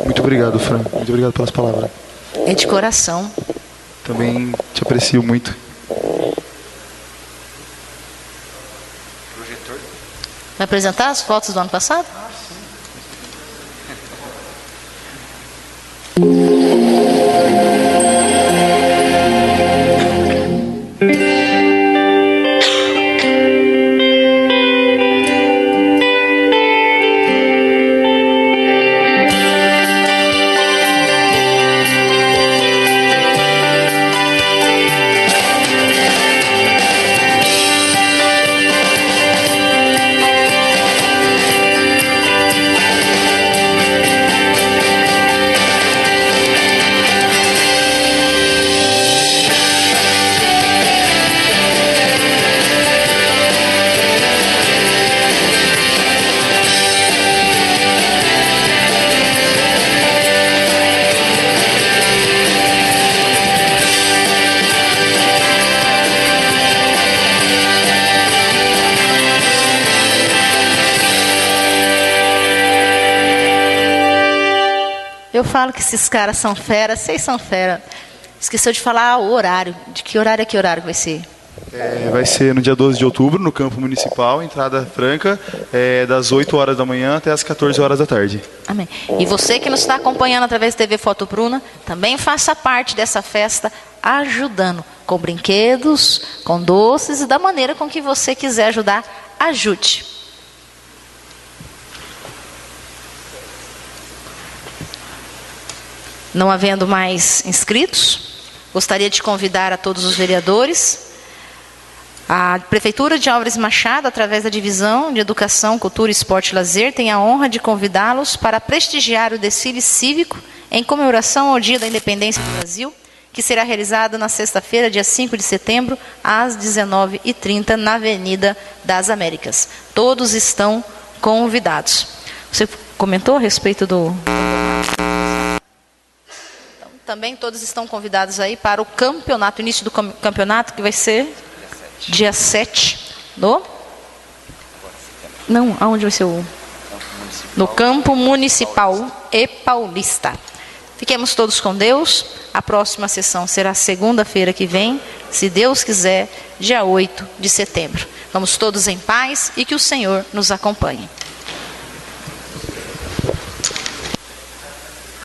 Muito obrigado, Fran. Muito obrigado pelas palavras. É de coração. Também te aprecio muito. Vai apresentar as fotos do ano passado? Eu falo que esses caras são fera, vocês são fera. Esqueceu de falar o horário. De que horário é que horário vai ser? Vai ser no dia 12 de outubro, no campo municipal, entrada franca, das 8 horas da manhã até as 14 horas da tarde. Amém. E você que nos está acompanhando através da TV Foto Bruna, também faça parte dessa festa, ajudando com brinquedos, com doces e da maneira com que você quiser ajudar, ajude. Não havendo mais inscritos, gostaria de convidar a todos os vereadores. A Prefeitura de Álvares Machado, através da Divisão de Educação, Cultura, Esporte e Lazer, tem a honra de convidá-los para prestigiar o desfile cívico em comemoração ao Dia da Independência do Brasil, que será realizado na sexta-feira, dia 5 de setembro, às 19h30, na Avenida das Américas. Todos estão convidados. Você comentou a respeito do... Então, também todos estão convidados aí para o campeonato, o início do campeonato, que vai ser dia 7 do... Não, aonde vai ser o... No Campo Municipal e Paulista. Fiquemos todos com Deus. A próxima sessão será segunda-feira que vem, se Deus quiser, dia 8 de setembro. Vamos todos em paz e que o Senhor nos acompanhe.